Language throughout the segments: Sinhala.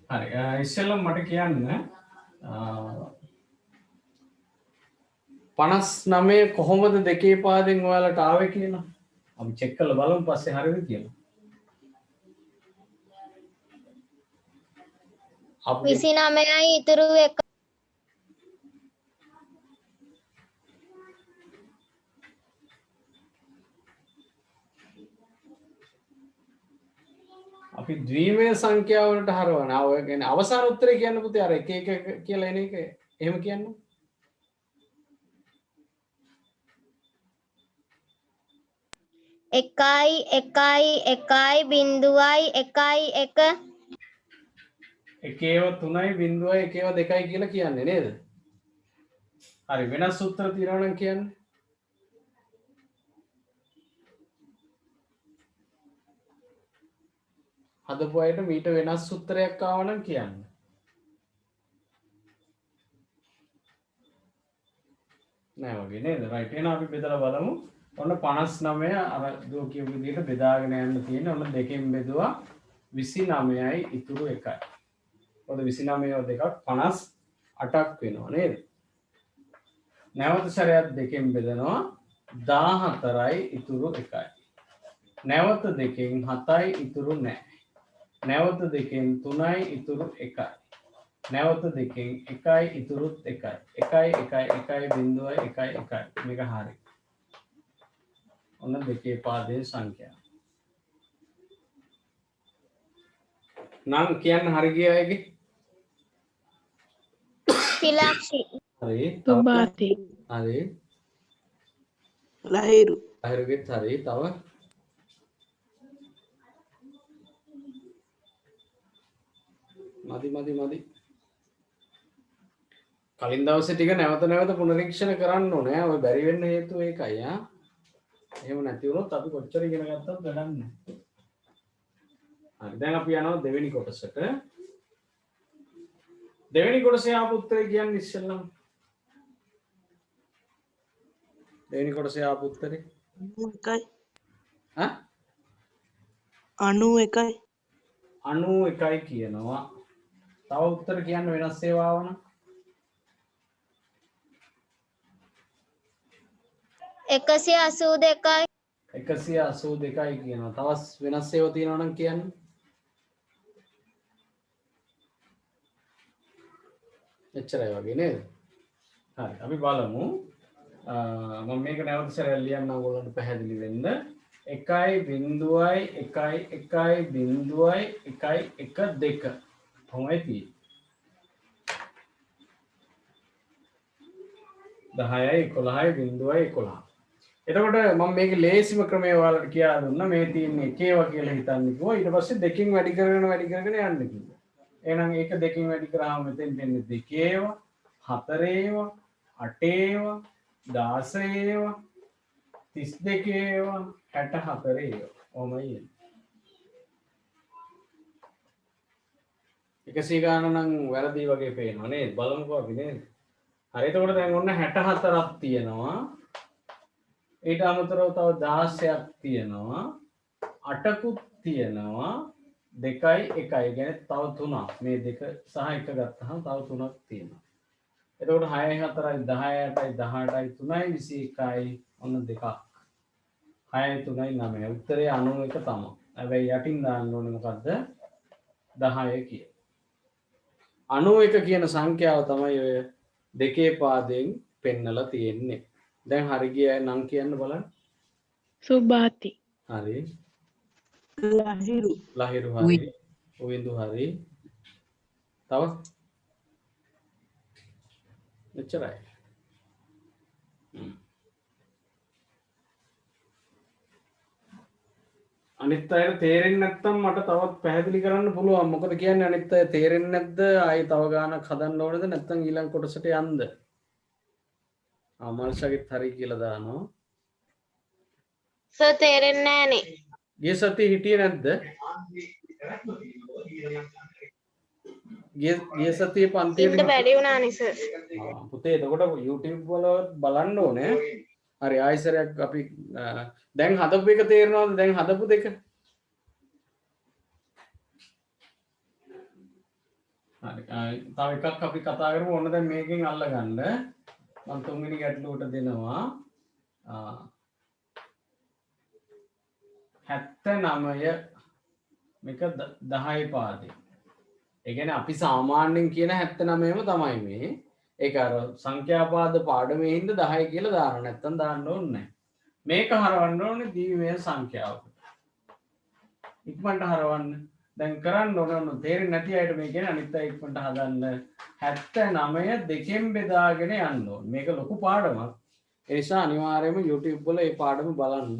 හරි ඉස්සෙල්ලම මට කියන්න 59 කොහොමද දෙකේ පාදෙන් ඔයාලට ආවේ කියලා අපි චෙක් කරලා බලමු පස්සේ හරියද කියලා. අපි 29යි ඉතුරු 1 අපි ද්විමය සංඛ්‍යාව වලට හරවනවා. ඔය කියන්නේ අවසාන උත්තරේ කියන්න පුතේ අර 1 1 කියලා එන එක එහෙම කියන්න. එකයි එකයි එකයි බිඳුවයි එකයි එක එකේව 3යි බිඳුවයි එකේව 2යි කියලා කියන්නේ නේද? හරි වෙනස් උත්තර තියෙනවා නම් කියන්නේ. හදපු අයට මීට වෙනස් උත්තරයක් ආව නම් කියන්න. නෑ වගේ නේද? රයිට් එහෙනම් අපි බෙදලා බලමු. ඔන්න 59 අර දුව කියපු විදිහට බෙදාගෙන යන්න තියෙන්නේ. ඔන්න දෙකෙන් බෙදුවා 29යි ඉතුරු 1යි. මොකද 29 දෙකක් 58ක් වෙනවා නේද? නැවත සැරයක් දෙකෙන් බෙදනවා 14යි ඉතුරු 1යි. නැවත දෙකෙන් 7යි ඉතුරු නැහැ. නැවත දෙකෙන් 3යි ඉතුරු 1යි. නැවත දෙකෙන් 1යි ඉතුරුත් 1යි. 1යි 1යි 1යි බිඳුවයි 1යි 1යි. මේක හරි. ඔන්න දෙකේ පාදයේ සංඛ්‍යාව. නම් කියන්න හරි ගිය අයගේ. පිලාක්ෂි හරි. සුභාති හරි. ලහිරු අහිරුගෙත් හරි. තව මදි. කලින් දවසේ ටික නැවත පුනරීක්ෂණ කරන්න ඕනේ. ඔය බැරි වෙන්න හේතුව ඒකයි ආ. එහෙම නැති වුණොත් අපි කොච්චර ඉගෙන ගත්තත් වැඩක් නැහැ. හරි දැන් අපි යනවා දෙවෙනි කොටසට. දෙවෙනි කොටසේ ආපු උත්තරේ කියන්නේ ඉස්සෙල්ලම. දෙවෙනි කොටසේ ආපු උත්තරේ 91යි ඈ 91යි 91යි කියනවා. තව උත්තර කියන්න වෙනස් ඒවා ආවනම් 182යි 182යි කියනවා. තවත් වෙනස් ඒවා තියෙනවා නම් කියන්න. එච්චරයි වගේ නේද? හරි අපි බලමු. මම මේක නැවත සැරයක් ලියන්න ඕගොල්ලන්ට පැහැදිලි වෙන්න. 1.1 1.1 1 තමයි තියෙන්නේ. 10යි 11යි 0.11. එතකොට මම මේක ලේසිම ක්‍රමය ඔයාලට කියලා දුන්නා. මේ තියෙන්නේ එකේව කියලා හිතන්න කිව්වා. ඊට පස්සේ දෙකකින් වැඩි කරගෙන යන්න කිව්වා. එහෙනම් ඒක දෙකකින් වැඩි කරාම මෙතෙන් දෙන්නේ දෙකේව, හතරේව, අටේව, 16ඒව, 32ඒව, 64ඒව. ඔමයි. 100 ගාන නම් වැරදි වගේ පේනවා නේද? බලමුකෝ අපි නේද? හරි එතකොට දැන් ඔන්න 64ක් තියෙනවා. ඊට අමතරව තව 16ක් තියෙනවා. 8කුත් තියෙනවා. 2යි 1යි කියන්නේ තව 3ක්. මේ දෙක සහ එක ගත්තහම තව 3ක් තියෙනවා. එතකොට 6යි 4යි 10යි 8යි 18යි 3යි 21යි ඔන්න දෙකක්. 6යි 3යි 9යි. උත්තරේ 91 තමයි. හැබැයි යටින් දාන්න ඕනේ මොකද්ද? 10 කියලා. 91 කියන සංඛ්‍යාව තමයි ඔය දෙකේ පාදයෙන් පෙන්නලා තියෙන්නේ. දැන් හරි ගියයි නම් කියන්න බලන්න. සුභාති හරි. ලහිරු ලහිරු හරි. උවින්දු හරි. තව එච්චරයි. අනිත් අයට තේරෙන්නේ නැත්නම් මට තවත් පැහැදිලි කරන්න පුළුවන්. මොකද කියන්නේ අනිත් අය තේරෙන්නේ නැද්ද? ආයි තව ගානක් හදන්න ඕනද නැත්නම් ඊළඟ කොටසට යන්න? මල්ෂගෙත් හරි කියලා දානවා. සර් තේරෙන්නේ නැහනේ ගිය සතියේ හිටියේ නැද්ද? ගිය සතියේ පන්තියේ ඉන්න බැරි වුණානේ සර් පුතේ එතකොට YouTube වල බලන්න ඕනේ. හරි ආයෙසරයක් අපි දැන් හදපු එක තේරෙනවද? දැන් හදපු දෙක හරි. තව එකක් අපි කතා කරමු. ඔන්න දැන් මේකෙන් අල්ලගන්න. මම තුන්වෙනි ගැටලුවට දෙනවා. 79 මේක 10 පාදේ. ඒ කියන්නේ අපි සාමාන්‍යයෙන් කියන 79ම තමයි මේ. ඒක අර සංඛ්‍යාපාද පාඩමේ හින්ද 10 කියලා දානවා. නැත්තම් දාන්න ඕනේ නැහැ. මේක හරවන්න ඕනේ දීමේ සංඛ්‍යාවකට. ඉක්මනට හරවන්න. දැන් කරන්න ඕන තේරෙන්නේ නැති අයට මේ කියන්නේ අනිත් අය ඉක්මනට හදන්න. 79 දෙකෙන් බෙදාගෙන යන්න ඕනේ. මේක ලොකු පාඩමක්. ඒ නිසා අනිවාර්යයෙන්ම YouTube වල මේ පාඩම බලන්න.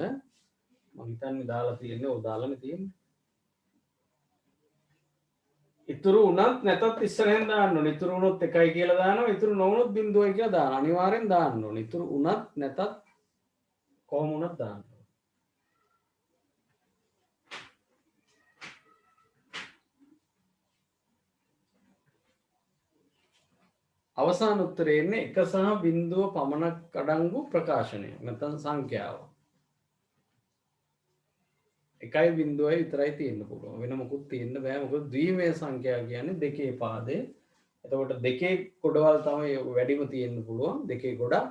මම හිතන්නේ දාලා තියෙන්නේ ඔය දාලානේ තියෙන්නේ. ඉතුරු උනත් නැතත් ඉස්සරහෙන් දාන්න ඕනේ. ඉතුරු උනොත් 1යි කියලා දානවා. ඉතුරු නොවුනොත් 0යි කියලා දානවා. අනිවාර්යෙන් දාන්න ඕනේ. ඉතුරු උනත් නැතත් කොහොම උනත් දාන්න ඕනේ. අවසාන උත්තරේ එන්නේ 1 සහ 0 පමණක් අඩංගු ප්‍රකාශනය. නැත්නම් සංඛ්‍යාව. 1යි 0යි විතරයි තියෙන්න පුළුවන්. වෙන මොකුත් තියෙන්න බෑ. මොකද ද්විමේය සංඛ්‍යා කියන්නේ දෙකේ පාදේ. එතකොට දෙකේ ගොඩවල් තමයි වැඩිම තියෙන්න පුළුවන්. දෙකේ ගොඩක්.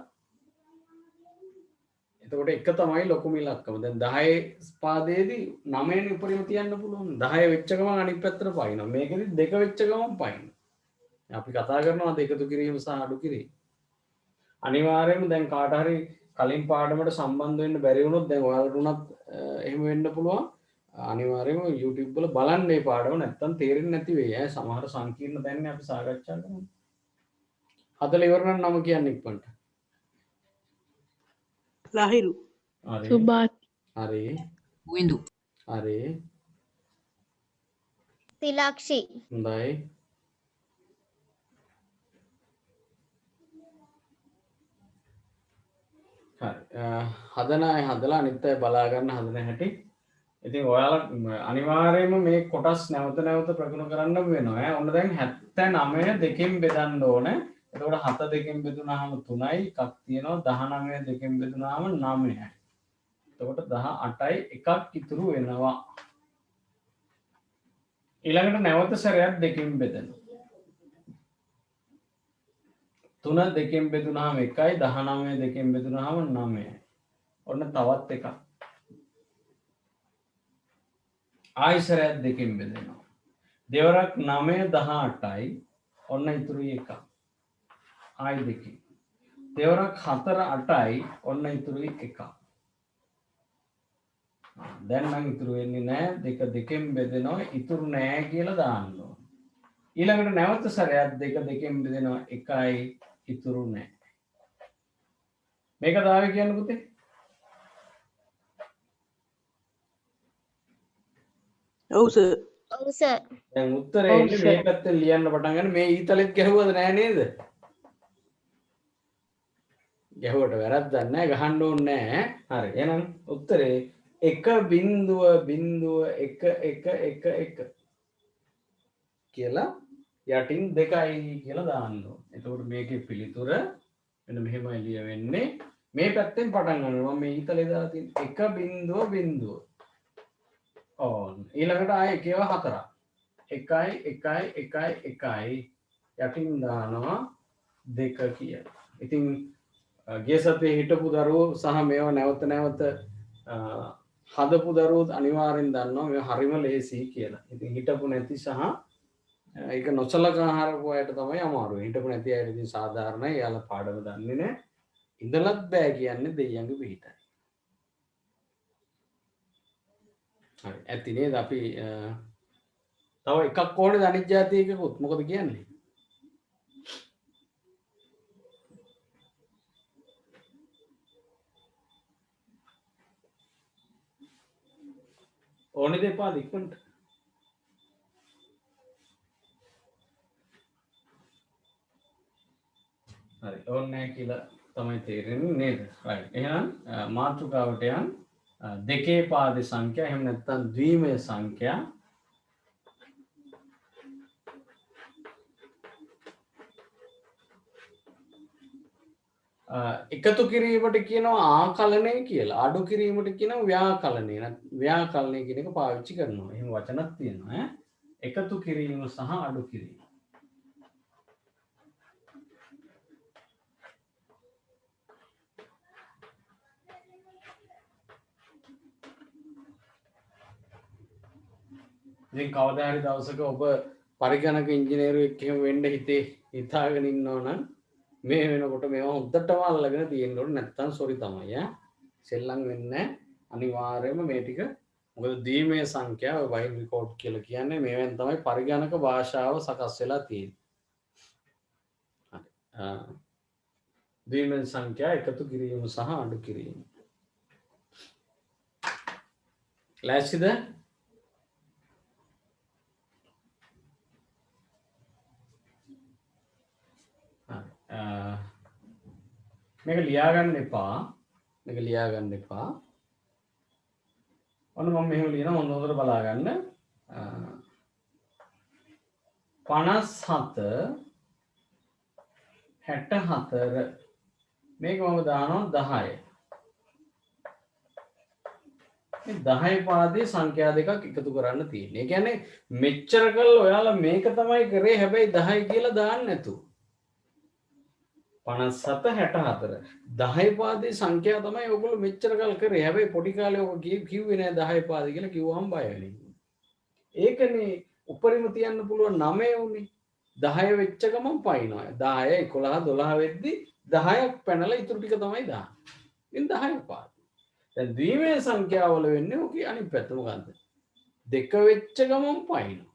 එතකොට එක තමයි ලොකුම ඉලක්කම. දැන් 10 පාදයේදී 9නේ උඩරිම තියන්න පුළුවන්. 10 වෙච්ච ගමන් අනිත් පැත්තට පයින්නවා. මේකෙදි 2 වෙච්ච ගමන් පයින්නවා. අපි කතා කරනවා දෙකතු කිරීම සහ අඩු කිරීම. අනිවාර්යයෙන්ම දැන් කාට හරි කලින් පාඩමට සම්බන්ධ වෙන්න බැරි වුණොත් දැන් ඔයාලට උනත් එහෙම වෙන්න පුළුවන්. අනිවාර්යයෙන්ම YouTube වල බලන්න මේ පාඩම නැත්තම් තේරෙන්නේ නැති වෙයි. සමහර සංකීර්ණ දැන්නේ අපි සාකච්ඡා කරමු. හදලා ඉවර නම් නම කියන්නේ ඉක්මනට. ලහිරු. හරි. සුභාති. හරි. විඳු. හරි. තිලක්ෂි හොඳයි. හදන අය හදලා අනිත් අය බලා ගන්න හදන හැටි. ඉතින් ඔයාලා අනිවාර්යයෙන්ම මේ කොටස් නැවත නැවත ප්‍රගුණ කරන්න වෙනවා. ඔන්න දැන් 79 දෙකෙන් බෙදන්න ඕනේ. එතකොට 7 දෙකෙන් බෙදුනහම 3යි එකක් තියෙනවා. 19 දෙකෙන් බෙදුනහම 9යි. එතකොට 18යි එකක් ඉතුරු වෙනවා. ඊළඟට නැවත සැරයක් දෙකෙන් බෙදෙනවා. 3 දෙකෙන් බෙදුනහම 1යි 19 දෙකෙන් බෙදුනහම 9යි. ඔන්න තවත් එකක්. ආයිසරයක් දෙකෙන් බෙදෙනවා. දෙවරක් 9 18යි. ඔන්න ඉතුරුයි එකක්. ආයි දෙකෙන්. දෙවරක් 4 8යි. ඔන්න ඉතුරුයි එකක්. දැන් නම් ඉතුරු වෙන්නේ නැහැ. දෙක දෙකෙන් බෙදෙනවා. ඉතුරු නැහැ කියලා දාන්න ඕන. ඊළඟට නැවත සැරයක් දෙක දෙකෙන් බෙදෙනවා. 1යි ඉතුරු නැහැ. මේක දාවේ කියන්න පුතේ. ඔව් සර්. ඔව් සර් දැන් උත්තරේ එන්නේ මේ පැත්තෙන් ලියන්න පටන් ගන්න. මේ ඊතලෙත් ගැහුවද නෑ නේද? ගැහුවට වැරද්දක් නෑ. ගහන්න ඕනේ නෑ. හරි. එහෙනම් උත්තරේ 1.0.111 කියලා යටින් 2යි කියලා දාන්න ඕනේ. එතකොට මේකේ පිළිතුර මෙන්න මෙහෙමයි ලියවෙන්නේ. මේ පැත්තෙන් පටන් ගන්නවා. මම මේ ඊතලේ දාලා තියෙන 1.0. ඕන් ඊළඟට ආයේ එකේව 4ක් 1 යටින් දානවා 2 කියලා. ඉතින් ගිය සතියේ හිටපු දරුවෝ සහ මේව නැවත නැවත හදපු දරුවෝ අනිවාර්යෙන් දන්නවා මේව හරිම ලේසි කියලා. ඉතින් හිටපු නැති සහ ඒක නොසලකා හරපු අයට තමයි අමාරු. හිටපු නැති අයට ඉතින් සාධාරණයි. එයාලා පාඩම දන්නේ නැහැ. ඉඳලත් බෑ කියන්නේ දෙයියන්ගේ පිටයි. හරි ඇති නේද අපි තව එකක් ඕනේ අනිත් જાතියකකුත් මොකද කියන්නේ ඕනේ දෙපා ඉක්මනට හරි ඕනේ නැහැ කියලා තමයි තේරෙන්නේ නේද right එහෙනම් මාතෘකාවට යන්න දෙකේ පාද සංඛ්‍යා එහෙම නැත්නම් ද්විමය සංඛ්‍යා එකතු කිරීමට කියනවා ආකලනය කියලා අඩු කිරීමට කියනවා ව්‍යාකලනය ව්‍යාකලනය කියන එක පාවිච්චි කරනවා එහෙම වචනක් තියෙනවා එකතු කිරීම සහ අඩු කිරීම ඉතින් කවදා හරි දවසක ඔබ පරිගණක ඉංජිනේරුවෙක් එහෙම වෙන්න හිතාගෙන ඉන්නවා නම් මේ වෙනකොට මේවා හොද්දටම අල්ලගෙන තියෙන්න ඕනේ නැත්තම් සොරි තමයි ඈ සෙල්ලම් වෙන්නේ අනිවාර්යයෙන්ම මේ ටික මොකද දීමේ සංඛ්‍යාව බයිනරි කෝඩ් කියලා කියන්නේ මේවෙන් තමයි පරිගණක භාෂාව සකස් වෙලා තියෙන්නේ හරි දීමේ සංඛ්‍යා එකතු කිරීම සහ අඩු කිරීම ලෑස්තිද මේක ලියාගන්න එපා ඔන්න මම මෙහෙම ලියනවා මොන හොඳට බලාගන්න 57 64 මේක මම දානවා 10 මේ 10 පාදයේ සංඛ්‍යා දෙකක් එකතු කරන්න තියෙන්නේ. ඒ කියන්නේ මෙච්චර කල් ඔයාලා මේක තමයි කරේ හැබැයි 10 කියලා දාන්න නැතුව 57 64 10 පාදයේ සංඛ්‍යා තමයි ඔයගොල්ලෝ මෙච්චර කල් කරේ. හැබැයි පොඩි කාලේ ඔක කිව්වේ නෑ 10 පාදේ කියලා කිව්වම බය වෙන්නේ. ඒකනේ උපරිම තියන්න පුළුවන් 9 උනේ. 10 වෙච්ච ගමන් පයින්නවා. 10 11 12 වෙද්දි 10ක් පැනලා ඉතුරු ටික තමයි දාන්නේ. ඉතින් 10 පාද. දැන් ද්විමේය සංඛ්‍යාවල වෙන්නේ ඔකේ අනිත් පැත්ත මොකද්ද? 2 වෙච්ච ගමන් පයින්නවා.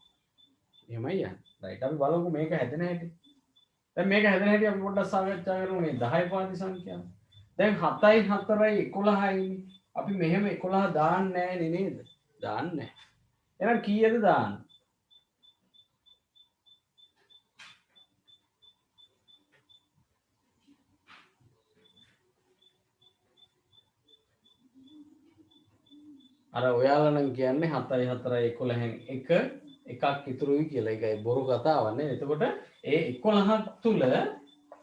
එහෙමයි යන්නේ. රයිට් අපි බලමු මේක හැදෙන හැටි. දැන් මේක හැදෙන හැටි අපි පොඩ්ඩක් සාකච්ඡා කරමු මේ 10 පාදි සංඛ්‍යාව. දැන් 7යි 4යි 11යි අපි මෙහෙම 11 දාන්නේ නැහැ නේද? දාන්නේ නැහැ. එහෙනම් කීයද දාන්නේ? අර ඔයාලා නම් කියන්නේ 7යි 4යි 11න් එකක් ඉතුරුයි කියලා. ඒකයි බොරු කතාවක් නේ. එතකොට ඒ 11ක් තුල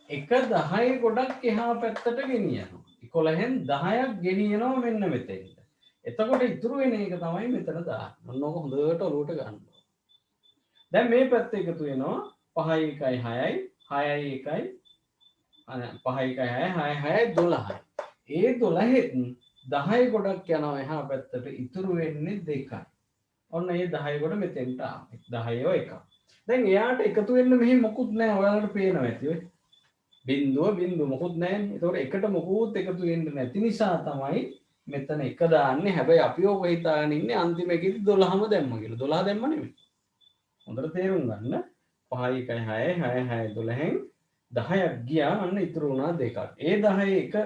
එක 10 ගොඩක් එහා පැත්තට ගෙනියනවා. 11න් 10ක් ගෙනියනවා මෙන්න මෙතෙන්ට. එතකොට ඉතුරු වෙන එක තමයි මෙතන දාන්නේ. මොන ඕක හොඳට ඔලුවට ගන්න. දැන් මේ පැත්ත එකතු වෙනවා 5යි 1යි 6යි 6යි 1යි 5යි 1යි 6යි 6යි 12යි. ඒ 12න් 10 ගොඩක් යනවා එහා පැත්තට ඉතුරු වෙන්නේ 2යි. ඔන්න ඒ 10 ගොඩ මෙතෙන්ට ආවේ. 10ව එකක්. දැන් එයාට එකතු වෙන්න මෙහි මොකුත් නැහැ. ඔයාලට පේනවා ඇති ඔය. බිඳුව මොකුත් නැහැනේ. ඒතකොට එකට මොකුත් එකතු වෙන්නේ නැති නිසා තමයි මෙතන එක දාන්නේ. හැබැයි අපි ඔබ හිතාගෙන ඉන්නේ අන්තිම එකේදී 12ම දැම්ම කියලා. 12 දැම්ම නෙමෙයි. හොඳට තේරුම් ගන්න. 5යි 1යි 6යි 6යි 12න් 10ක් ගියා. අන්න ඉතුරු වුණා 2ක්. ඒ 10 එකට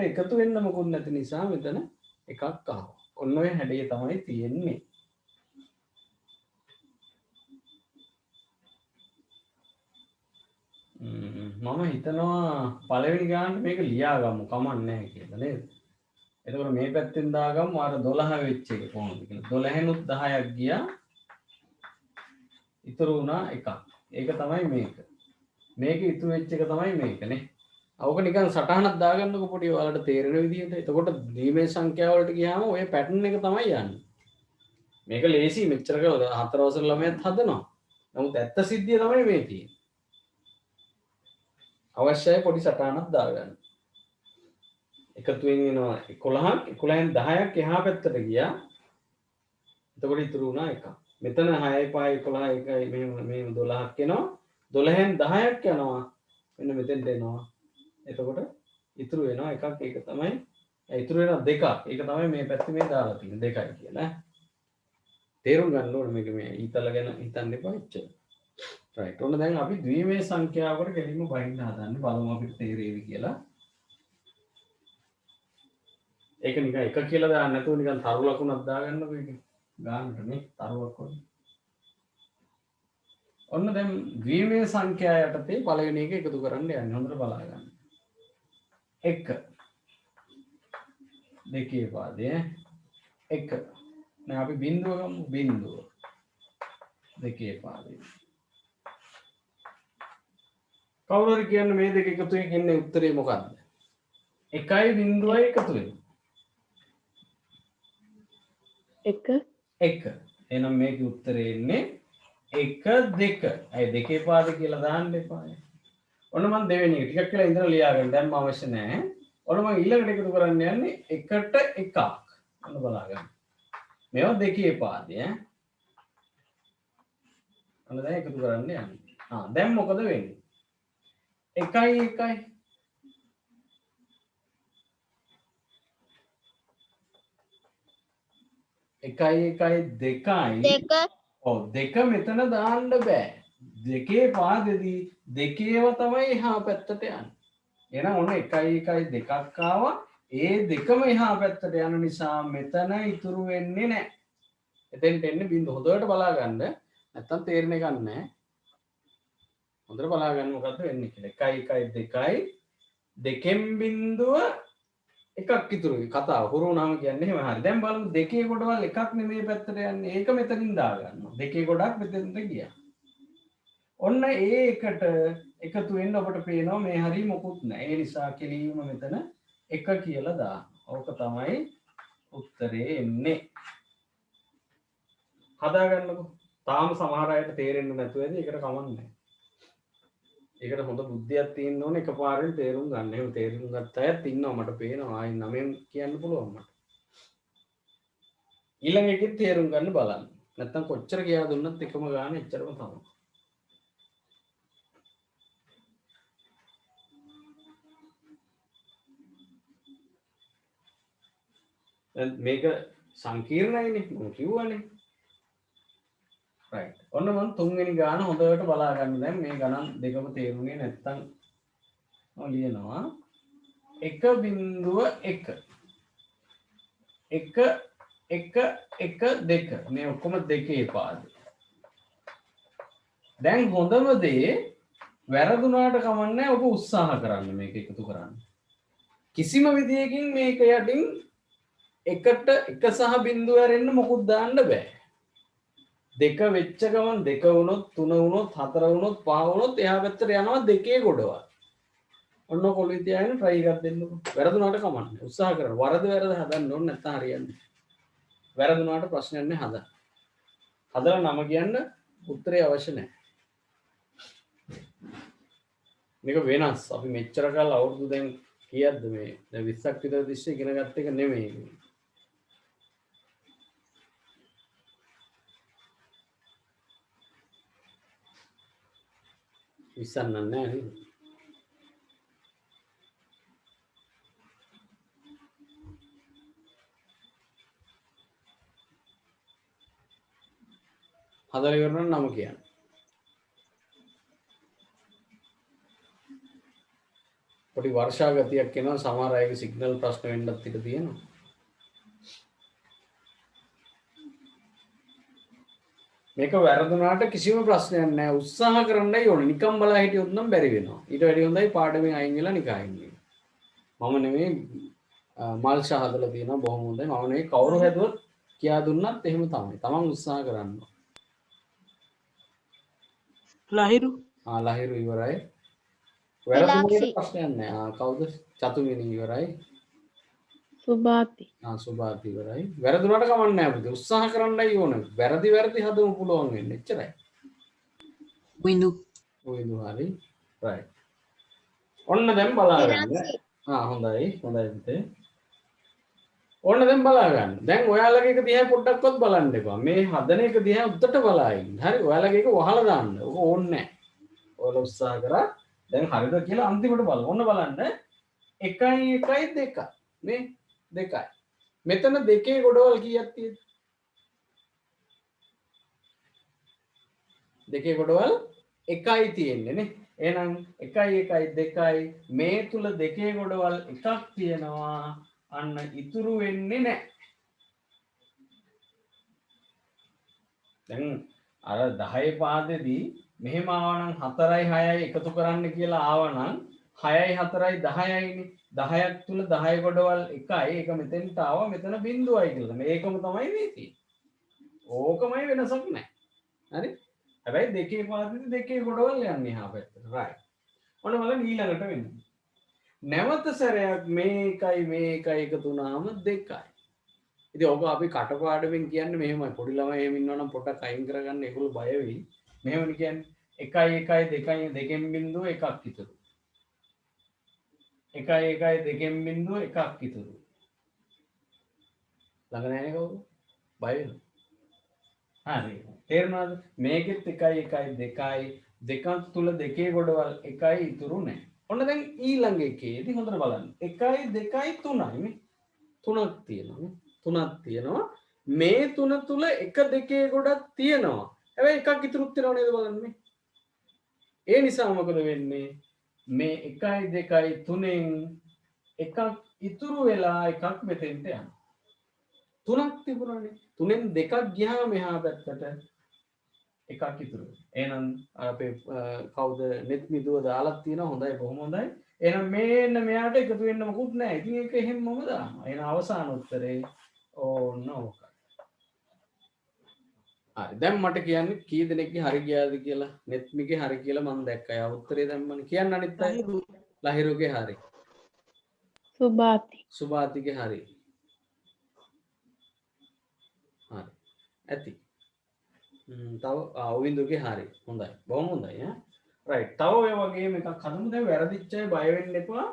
එකතු වෙන්න මොකුත් නැති නිසා මෙතන එකක් ආවා. ඔන්න ඔය හැඩය තමයි තියෙන්නේ. මම හිතනවා පළවෙනි ගානට මේක ලියාගමු කමක් නැහැ කියලා නේද? එතකොට මේ පැත්තෙන් දාගමු අර 12 වෙච්ච එක කොහොමද කියලා. 12නුත් 10ක් ගියා. ඉතුරු වුණා එකක්. ඒක තමයි මේක. මේක ඉතුරු වෙච්ච එක තමයි මේකනේ. අවක නිකන් සටහනක් දාගන්නකො පොඩි ඔයාලට තේරෙන විදිහට. එතකොට දීමේ සංඛ්‍යාව වලට ගියාම ඔය පැටර්න් එක තමයි යන්නේ. මේක ලේසි මෙච්චර කළා 4 වසර ළමයාත් හදනවා. නමුත් ඇත්ත සිද්ධිය තමයි මේ තියෙන්නේ. අවශ්‍යයි පොඩි සටහනක් දාගන්න. එකතු වෙනවා 11ක් 11න් 10ක් එහා පැත්තට ගියා. එතකොට ඉතුරු වුණා එකක්. මෙතන 6යි 5යි 11යි 1යි මෙහෙම 12ක් එනවා. 12න් 10ක් යනවා. මෙන්න මෙතෙන්ට එනවා. එතකොට ඉතුරු වෙනවා එකක්. ඒක තමයි ඉතුරු වෙනවා දෙකක්. ඒක තමයි මේ පැත්තේ මේ දාලා තියෙන්නේ දෙකයි කියලා. තේරුම් ගන්න ඕනේ මේක මේ ඊතල ගැන හිතන්න එපා එච්චර. රයිට්. ඔන්න දැන් අපි ද්විමේය සංඛ්‍යාවකට ගෙලින්ම බහින්න හදන්නේ. බලමු අපිට තේරෙයිද කියලා. ඒක නිකන් එක කියලා දාන්න නැතුව නිකන් තරු ලකුණක් දාගන්නකො ඒක. ගානට නේ තරුවක් වගේ. ඔන්න දැන් ද්විමේය සංඛ්‍යා යටතේ පළවෙනි එක එකතු කරන්න යන්නේ. හොඳට බලා ගන්න. 1 දෙකේ පාදයේ 1 දැන් අපි බිඳුව ගමු. බිඳුව දෙකේ පාදයේ කවුරු හරි කියන්නේ මේ දෙක එකතු වෙන ඉන්නේ උත්තරේ මොකද්ද? 1යි බිඳුවයි එකතු වෙනවා. 1 එහෙනම් මේකේ උත්තරේ එන්නේ 1 2. අය දෙකේ පාද කියලා දාන්න එපා. ඔන්න මම දෙවෙනි එක ටිකක් කියලා ඉඳලා ලියා ගන්න. දැන් මම අවශ්‍ය නැහැ. ඔන්න මම ඊළඟට එකතු කරන්න යන්නේ 1ට 1ක්. ඔන්න බලා ගන්න. මේවා දෙකේ පාදය. අන්න දැන් එකතු කරන්න යන්නේ. දැන් මොකද වෙන්නේ? 1 1 2යි දෙක ඔව් දෙක මෙතන දාන්න බෑ. දෙකේ පාදෙදී දෙකේව තමයි එහා පැත්තට යන්නේ. එහෙනම් ඔන්න 1 1 2ක් ආවා. ඒ දෙකම එහා පැත්තට යන නිසා මෙතන ඉතුරු වෙන්නේ නැහැ. එතෙන්ට එන්නේ බින්දුව. හොඳට බලා ගන්න. නැත්තම් තේරෙන එකක් නැහැ. හොඳට බලා ගන්න මොකද්ද වෙන්නේ කියලා. 1 1 2යි දෙකෙන් බින්දුව එකක් ඉතුරු වෙයි. කතාව හුරු වුණාම කියන්නේ එහෙම හරි. දැන් බලමු දෙකේ කොටවල් එකක් නෙමෙයි පැත්තට යන්නේ. ඒක මෙතනින් දා ගන්නවා. දෙකේ ගොඩක් මෙතෙන්ට ගියා. ඔන්න ඒ එකට එකතු වෙන්න ඔබට පේනවා මේ හරිය මොකුත් නැහැ. ඒ නිසා කෙලින්ම මෙතන 1 කියලා දාන්න. ඕක තමයි උත්තරේ එන්නේ. හදාගන්නකො. තාම සමහර අයට තේරෙන්නේ නැතුව ඇති. ඒකට කමන්නේ. ඒකට හොඳ බුද්ධියක් තියෙන්න ඕනේ එකපාරෙන් තේරුම් ගන්න. එහෙම තේරුම් ගත්ත අයත් ඉන්නවා මට පේනවා. ආයි නමෙන් කියන්න පුළුවන් මට. ඊළඟ එකෙත් තේරුම් ගන්න බලන්න. නැත්තම් කොච්චර ගියා දුන්නත් එකම ගාන එච්චරම තමයි. දැන් මේක සංකීර්ණයිනේ මම කිව්වනේ. right. ඔන්න මම තුන්වෙනි ගාන හොඳට බලා ගන්න. දැන් මේ ගණන් දෙකම තේරුනේ නැත්තම් මම ලියනවා 1.1 1 1 1 2 මේ ඔක්කොම දෙකේ පාදේ. දැන් හොඳම දේ වැරදුනාට කමන්නේ ඔබ උත්සාහ කරන්න මේක එකතු කරන්න. කිසිම විදියකින් මේක යටින් එකට එක සහ බිඳුව ඇරෙන්න මොකුත් දාන්න බෑ. දෙක වෙච්ච ගමන් දෙක වුණොත් තුන වුණොත් හතර වුණොත් පහ වුණොත් එහා පැත්තට යනවා දෙකේ ගොඩවල්. ඔන්න කොළේ තියාගෙන try එකක් දෙන්නකො. වැරදුනාට කමන්නේ. උත්සාහ කරන්න. වරද හදන්න ඕනේ නැත්නම් හරියන්නේ. වැරදුනාට ප්‍රශ්නයක් නෑ හදන්න. හදලා නම කියන්න උත්තරේ අවශ්‍ය නැහැ. මේක වෙනස්. අපි මෙච්චර කාල අවුරුදු දැන් කීයක්ද මේ? දැන් 20ක් විතර තිස්සේ ඉගෙන ගත්ත එක නෙමෙයි. විසන්නන්නේ නැහැ නේද? හදලා ඉවරනම් නම කියන්න. පොඩි වර්ෂා ගතියක් එනවා සමහර අයගේ සිග්නල් ප්‍රශ්න වෙන්නත් ඉඩ තියෙනවා. මේක වැරදුනාට කිසිම ප්‍රශ්නයක් නැහැ. උත්සාහ කරන්නයි ඕනේ. නිකම් බලා හිටියොත් නම් බැරි වෙනවා. ඊට වැඩිය හොඳයි පාඩමෙන් අයින් වෙලා නිකන් අයින් වෙන්න. මම නෙමෙයි මල් ශහදලා තියෙනවා බොහොම හොඳයි. මම නෙමෙයි කවුරු හැදුවත් කියා දුන්නත් එහෙම තමයි. තමන් උත්සාහ කරන්න. ලහිරු ලහිරු ඉවරයි. වැරදුනට ප්‍රශ්නයක් නැහැ. කවුද? චතුමිනි ඉවරයි. සුභාති සුභාති ඉවරයි. වැරදුනට කමක් නැහැ පුතේ. උත්සාහ කරන්නයි ඕනේ. වැරදි හදමු පුළුවන් වෙන්නේ. එච්චරයි. විඳු හරි. right. ඔන්න දැන් බලාගන්න. හොඳයි. හොඳයි පුතේ. ඔන්න දැන් බලාගන්න. දැන් ඔයාලගේ එක දිහා පොඩ්ඩක්වත් බලන්න එපා. මේ හදන එක දිහා උඩට බලා ඉන්න. හරි. ඔයාලගේ එක වහලා දාන්න. ඔක ඕනේ නැහැ. ඔයාලා උත්සාහ කරා. දැන් හරිද කියලා අන්තිමට බලන්න. ඔන්න බලන්න. 1 1 2 මේ 2යි. මෙතන දෙකේ ගොඩවල් කීයක් තියෙද? දෙකේ ගොඩවල් 1යි තියෙන්නේ නේ. එහෙනම් 1 1 2යි මේ තුල දෙකේ ගොඩවල් එකක් තියෙනවා. අන්න ඉතුරු වෙන්නේ නැහැ. දැන් අර 10 පාදෙදී මෙහෙම ආවනම් 4යි 6යි එකතු කරන්න කියලා ආවනම් 6යි 4යි 10යිනේ. 10ක් තුල 10 ගොඩවල් 1යි. ඒක මෙතෙන්ට ආවා. මෙතන බිඳුවයි කියලා. මේකම තමයි මේ තියෙන්නේ. ඕකමයි වෙනසක් නැහැ. හරි? හැබැයි දෙකේ පාදෙදී දෙකේ ගොඩවල් යන්නේ එහා පැත්තට. right. ඔන්න බලන්න ඊළඟට වෙන්නේ. නැවත සැරයක් මේකයි මේකයි එකතු වුණාම 2යි. ඉතින් ඔබ අපි කටපාඩමින් කියන්නේ මෙහෙමයි. පොඩි ළමයි එහෙම ඉන්නවනම් පොඩක් අයින් කරගන්න ඒගොල්ලෝ බය වෙයි. මෙහෙමනේ කියන්නේ 1 1 2 දෙකෙන් බිඳුව එකක් ඉතුරු. 1 1 දෙකෙන් බිඳුව එකක් ඉතුරු. ළඟ නැහැ කවුරු? බය වෙනවා. හරි. තේරුණාද? මේකෙත් 1 1 2යි දෙකක් තුල දෙකේ ගොඩවල් 1යි ඉතුරු නැහැ. ඔන්න දැන් ඊළඟ එකේදී හොඳට බලන්න. 1යි 2යි 3යි නේ. 3ක් තියෙනවා නේ. 3ක් තියෙනවා. මේ 3 තුල 1 2 ගොඩක් තියෙනවා. හැබැයි එකක් ඉතුරුත් වෙනව නේද බලන්න මේ. ඒ නිසා මොකද වෙන්නේ? මේ 1යි 2යි 3න් එකක් ඉතුරු වෙලා එකක් මෙතෙන්ට යනවා. 3ක් තිබුණානේ. 3න් දෙකක් ගියාම එහා පැත්තට එකක් ඉතුරු වෙනවා. එහෙනම් අපේ කවුද net මිදුව දාලා තියෙනවා. හොඳයි බොහොම හොඳයි. එහෙනම් මේන්න මෙයාට එකතු වෙන්න මොකුත් නැහැ. ඉතින් ඒක එහෙමම දානවා. එහෙනම් අවසාන උත්තරේ ඕන්න ඕකයි. හරි. දැන් මට කියන්න කී දෙනෙක්ගේ හරි ගියාද කියලා. netමිගේ හරි කියලා මම දැක්කා. යා උත්තරේ දැම්මනේ. කියන්න අනිත් අය. ලහිරු ලහිරුගේ හරි. සුභාති සුභාතිගේ හරි. හරි. ඇති. තව ඔවින්දුගේ හරි. හොඳයි. බොහොම හොඳයි ඈ. රයිට්. තව ඔය වගේම එකක් හදමු. දැන් වැරදිච්ච අය බය වෙන්න එපා.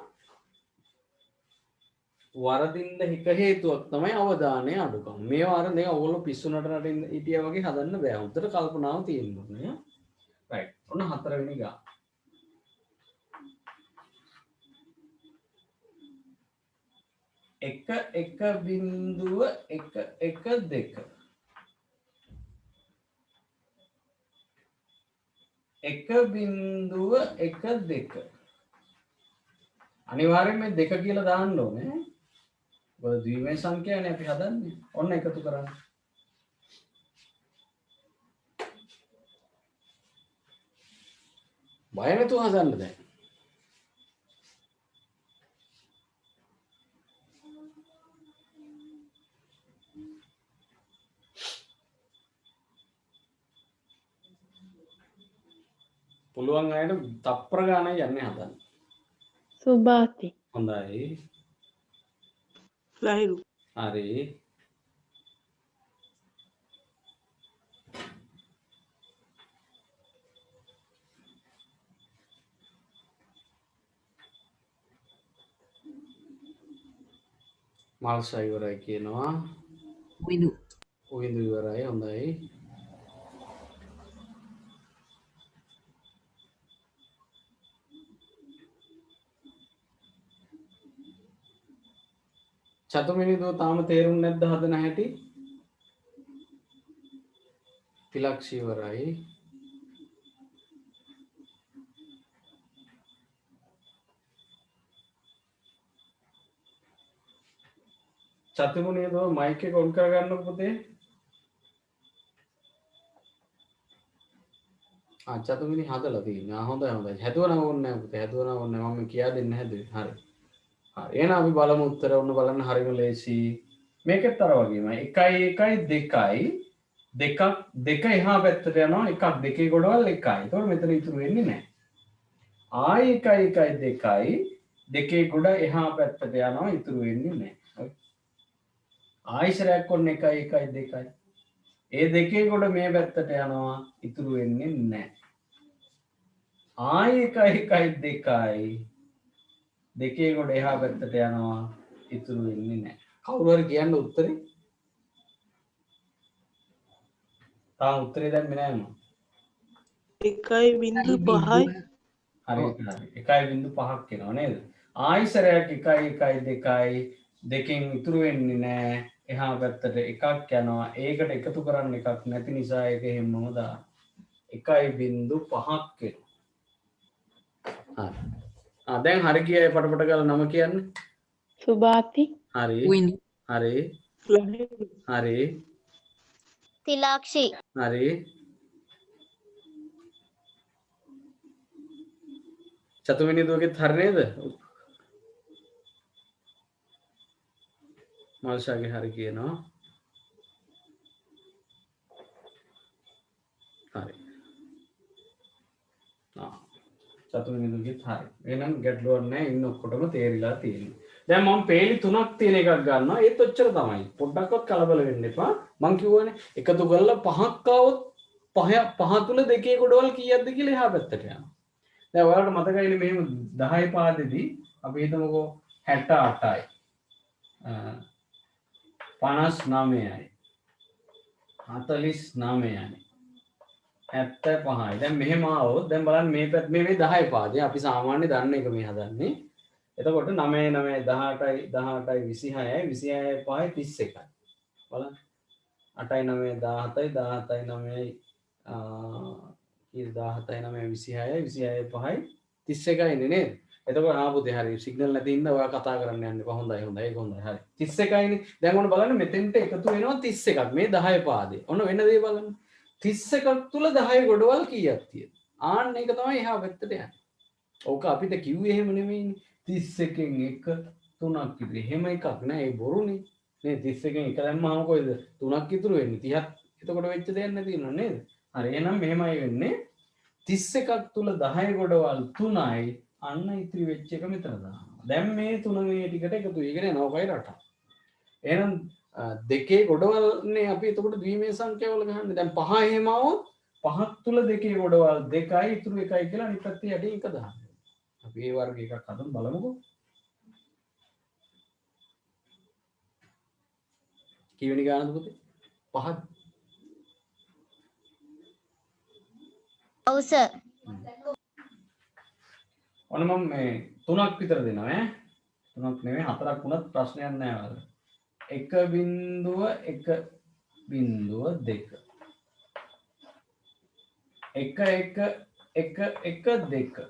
වරදින්න එක හේතුවක් තමයි අවධානය අඩුකම. මේවා අර දැන් ඔයගොල්ලෝ පිස්සු නටන හිටියා වගේ හදන්න බෑ. හොඳට කල්පනාව තියෙන්න ඕනේ. රයිට්. ඔන්න 4 වෙනි ගා. 1.1.1.2 1.1.2 අනිවාර්යෙන් මේ 2 කියලා දාන්න ඕනේ. ඔය ද්විමේ සංඛ්‍යාවනේ අපි හදන්නේ. ඔන්න එකතු කරන්න. බය නැතුව හදන්න දැන්. පුළුවන් අයට තප්පර ගානක් යන්නේ හදන්න. සුභාති හොඳයි. ලහිරු හරි. මාල්සා ඉවරයි කියනවා. විඳු උවින්දු ඉවරයි. හොඳයි. චතුමිනිදුව තාම තේරුම් නැද්ද හදන හැටි? තිලක්ෂි ඉවරයි. චතුමිනිදුව මයික් එක ඔන් කරගන්නකො පුතේ. චතුමිනි හදලා තියෙනවා. හොඳයි හොඳයි. හැදුවනම් ඕනේ නැහැ පුතේ. හැදුවනම් ඕනේ නැහැ. මම කියා දෙන්න හැදුවේ. හරි. හරි. එහෙනම් අපි බලමු උත්තර. ඔන්න බලන්න හරිම ලේසි. මේකෙත් අර වගේමයි. 1 1 2 දෙක එහා පැත්තට යනවා. එකක් දෙකේ ගොඩවල් 1යි. ඒතකොට මෙතන ඉතුරු වෙන්නේ නැහැ. ආයි 1 1 2යි දෙකේ ගොඩ එහා පැත්තට යනවා. ඉතුරු වෙන්නේ නැහැ. ආයිසරයක් ඔන්න 1 1 2යි. ඒ දෙකේ ගොඩ මේ පැත්තට යනවා. ඉතුරු වෙන්නේ නැහැ. ආයි 1 1 2යි දෙකේ ගොඩ එහා පැත්තට යනවා. ඉතුරු වෙන්නේ නැහැ. කවුරු හරි කියන්න උත්තරේ? තාම උත්තරේ දැම්මේ නැහැ නෝ. 1.5යි හරි හරි 1.5ක් එනවා නේද? ආයිසරයක් 1 1 2යි දෙකෙන් ඉතුරු වෙන්නේ නැහැ. එහා පැත්තට එකක් යනවා. ඒකට එකතු කරන්න එකක් නැති නිසා ඒක හැමෝම දාන්න. 1.5ක් වෙනවා. හරි. දැන් හරි කියයි පටපට ගාලා නම කියන්නේ. සුභාති හරි. විඳු හරි. ලහිරු හරි. තිලාක්ෂි හරි. චතුමිනි දුවගෙත් හරි නේද? මාල්ෂාගේ හරි කියනවා. හරි. චතුමිනි දුවගෙත් හරි. එහෙනම් ගැටලුවක් නැහැ. ඉන්න ඔක්කොටම තේරිලා තියෙනවා. දැන් මම පේලි 3ක් තියෙන එකක් ගන්නවා. ඒත් ඔච්චර තමයි. පොඩ්ඩක්වත් කලබල වෙන්න එපා. මං කිව්වනේ එකතු කරලා 5ක් આવොත් 5 තුල දෙකේ ගොඩවල් කීයක්ද කියලා එහා පැත්තට යනවා. දැන් ඔයාලට මතකයිනේ මෙහෙම 10 පාදෙදී අපි හිතමුකෝ 68යි 59යි 49යි. 75යි. දැන් මෙහෙම ආවොත් දැන් බලන්න මේ පැත්ත මේ 10 පාදේ අපි සාමාන්‍ය දන්න එක මේ හදන්නේ. එතකොට 9 9 18යි 18යි 26යි 26යි 5යි 31යි. බලන්න 8යි 9යි 17යි 17යි 9යි 17යි 9යි 26යි 26යි 5යි 31යිනේ නේද? එතකොට පුතේ හරි සිග්නල් නැති ඉඳ ඔයා කතා කරන්න යන්න එපා. හොඳයි හොඳයි ඒක හොඳයි හරි 31යිනේ. දැන් ඔන්න බලන්න මෙතෙන්ට එකතු වෙනවා 31ක්. මේ 10 පාදේ. ඔන්න වෙන දේ බලන්න. 31ක් තුල 10 ගොඩවල් කීයක් තියෙනවද? ආන්න ඒක තමයි එහා පැත්තට යන්නේ. ඕක අපිට කිව්වේ එහෙම නෙමෙයිනේ. 31කින් 1 3ක් ඉතිරි. එහෙම එකක් නෑ. ඒ බොරුනේ. නේ 31කින් 1 දැම්මම කොයිද 3ක් ඉතුරු වෙන්නේ. 30ක් එතකොට වෙච්ච දෙයක් නැති නෝ නේද? හරි එහෙනම් මෙහෙමයි වෙන්නේ. 31ක් තුල 10 ගොඩවල් 3යි. අන්න ඉතිරි වෙච්ච එක මෙතන දානවා. දැන් මේ 3 මේ ටිකට එකතු වෙගෙන යනවා. ඔකයි රට. එහෙනම් දෙකේ ගොඩවල්නේ අපි එතකොට ද්විමේය සංඛ්‍යාවල ගහන්නේ. දැන් 5 එහෙම આવොත් 5ක් තුල දෙකේ ගොඩවල් 2යි ඉතුරු 1යි කියලා අනිත් පැත්තේ යටින් එක දාන්න. අපි ඒ වර්ග එකක් හදමු බලමුකෝ. කීවෙනි ගානද පුතේ? 5ක්. ඔව් සර්. ඔන්න මම මේ 3ක් විතර දෙනවා ඈ. 3ක් නෙමෙයි 4ක් වුණත් ප්‍රශ්නයක් නෑ වල. 1.1.2 1.1.2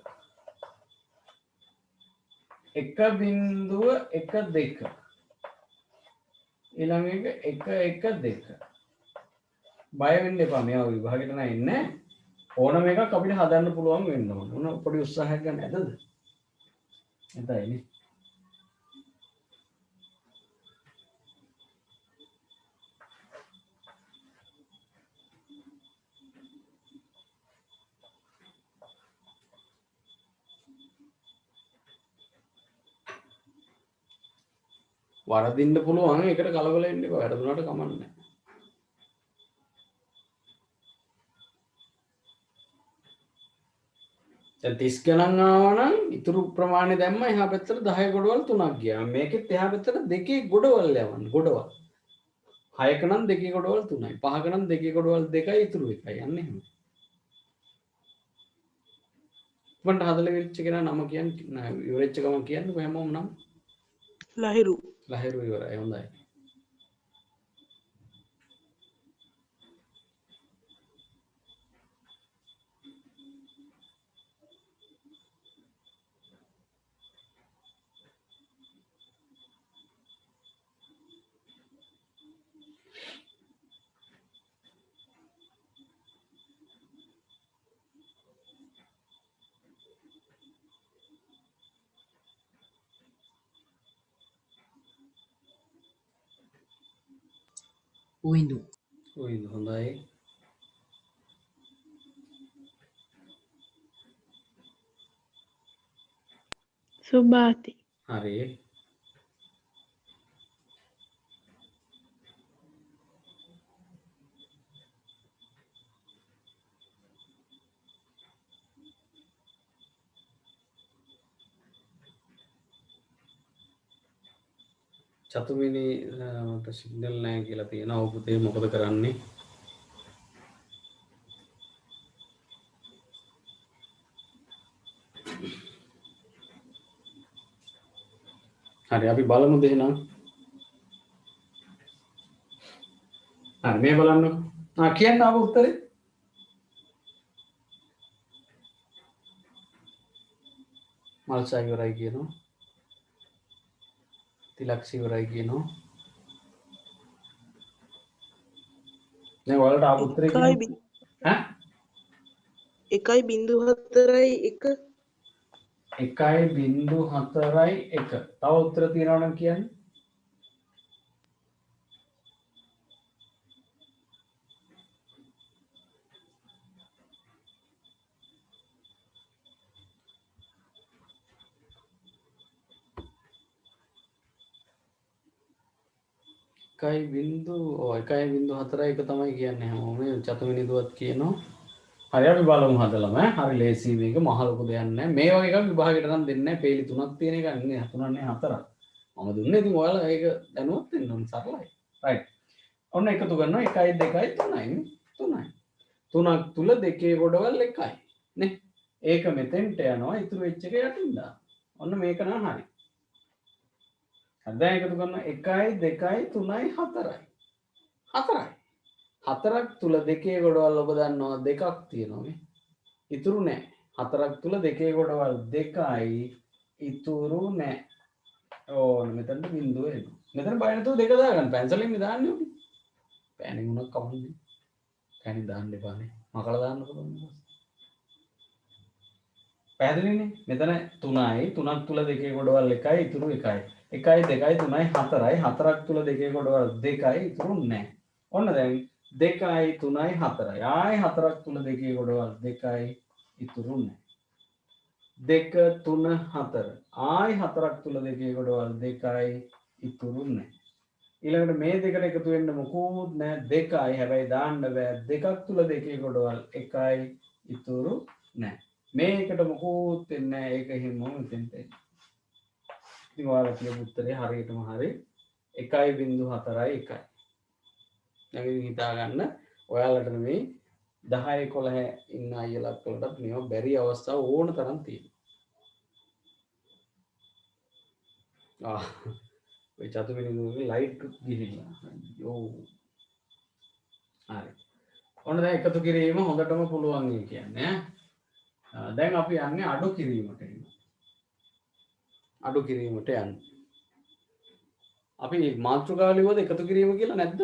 1.1.2 ඊළඟ එක 1.1.2 බය වෙන්න එපා මේවා විභාගෙට නෑ ඉන්නේ ඕනම එකක් අපිට හදන්න පුළුවන් වෙන්න ඕන. මොන පොඩි උත්සාහයක් ගන්න ඇතද? එතනයි. වරදින්න පුළුවන් ඒකට කලබල වෙන්න එපා. වැරදුනට කමක් නැහැ. දැන් 30 ගණන් ආවා නම් ඉතුරු ප්‍රමාණය දැම්ම එහා පැත්තට 10 ගොඩවල් 3ක් ගියා. මේකෙත් එහා පැත්තට දෙකේ ගොඩවල් යවන්න. ගොඩවල්. 6ක නම් දෙකේ ගොඩවල් 3යි. 5ක නම් දෙකේ ගොඩවල් 2යි ඉතුරු 1යි. යන්නේ එහෙම. මන්ට හදලා වෙච්ච කෙනා නම කියන්නේ ඉවරෙච්ච ගමන් කියන්නේ කොහොමම නම් ලහිරු ලහිරු ඉවරයි. හොඳයි. Windu ඔයිද හොඳයි. සුභාති හරි. චතුමිනි මට සිග්නල් නැහැ කියලා තියෙනවා. ඔව් පුතේ මොකද කරන්නේ? හරි අපි බලමු දෙහනම්. හරි මේ බලන්නකො. කියන්න ආව උත්තරේ. මල්සා ඉවරයි කියනවා. තිලක්ෂ ඉවරයි කියනවා. දැන් ඔයාලට ආව උත්තරේ කියන්න. ඈ 1.4යි 1 1.4යි 1. තව උත්තර තියනවා නම් කියන්න. එකයි බින්දු 1.4යි 1 තමයි කියන්නේ හැමෝම මේ චතුමිනි දුවත් කියනවා. හරි අපි බලමු හදලම හරි ලේසි මේක මහ ලොකු දෙයක් නැහැ. මේ වගේ එකක් විභාගයට නම් දෙන්නේ නැහැ. පේලි 3ක් තියෙන එක නේ 3ක් නේ 4ක්. මම දුන්නේ ඉතින් ඔයාලා ඒක දැනුවත් වෙන්න ඕනේ සරලයි. රයිට්. ඔන්න එකතු කරනවා 1 2 3යි නේ 3යි 3ක් තුල දෙකේ ගොඩවල් 1යි නේ ඒක මෙතෙන්ට යනවා ඉතුරු වෙච්ච එක යටින් දාන්න ඔන්න මේක නම් හරි දැන් එකතු කරනවා 1 2 3යි 4යි 4යි 4ක් තුල දෙකේ ගොඩවල් ඔබ දන්නවා දෙකක් තියෙනවා නේ ඉතුරු නැහැ 4ක් තුල දෙකේ ගොඩවල් 2යි ඉතුරු නැහැ ඕන මෙතනට බිඳුව එනවා මෙතන බය නැතුව දෙක දාගන්න පැන්සලෙන් දාන්නේ උඩ පෑනින් උනක් කවන්නේ පෑනින් දාන්න එපානේ මකලා දාන්න පුළුවන් පැහැදිලිනේ මෙතන 3යි 3ක් තුල දෙකේ ගොඩවල් 1යි ඉතුරු 1යි 1 2 3යි 4යි 4ක් තුල දෙකේ ගොඩවල් 2යි ඉතුරු නැහැ ඔන්න දැන් 2යි 3යි 4යි ආයි 4ක් තුල දෙකේ ගොඩවල් 2යි ඉතුරු නැහැ 2 3 4 ආයි 4ක් තුල දෙකේ ගොඩවල් 2යි ඉතුරු නැහැ ඊළඟට මේ දෙකට එකතු වෙන්න මොකුත් නැහැ 2යි හැබැයි දාන්න බෑ 2ක් තුල දෙකේ ගොඩවල් 1යි ඉතුරු නැහැ මේකට මොකුත් වෙන්නේ නැහැ ඒක හිමම මෙතෙන්ට එන්නේ ඉතින් ඔයාලා කියපු උත්තරේ හරියටම හරි 1.4යි 1යි දැන් ඉතින් හිතා ගන්න ඔයාලට මේ 10 11 ඉන්න අයලා වලට මේව බැරි අවස්ථා ඕන තරම් තියෙනවා ඔය චතුවෙනි දුවේ ලයිට් ගිහිල්ලා යෝ හරි ඔන්න දැන් එකතු කිරීම හොඳටම පුළුවන් කියන්නේ දැන් අපි යන්නේ අඩු කිරීමට අඩු කිරීමට යන්නේ අපි මාතෘකාව ලියුවද එකතු කිරීම කියලා නැද්ද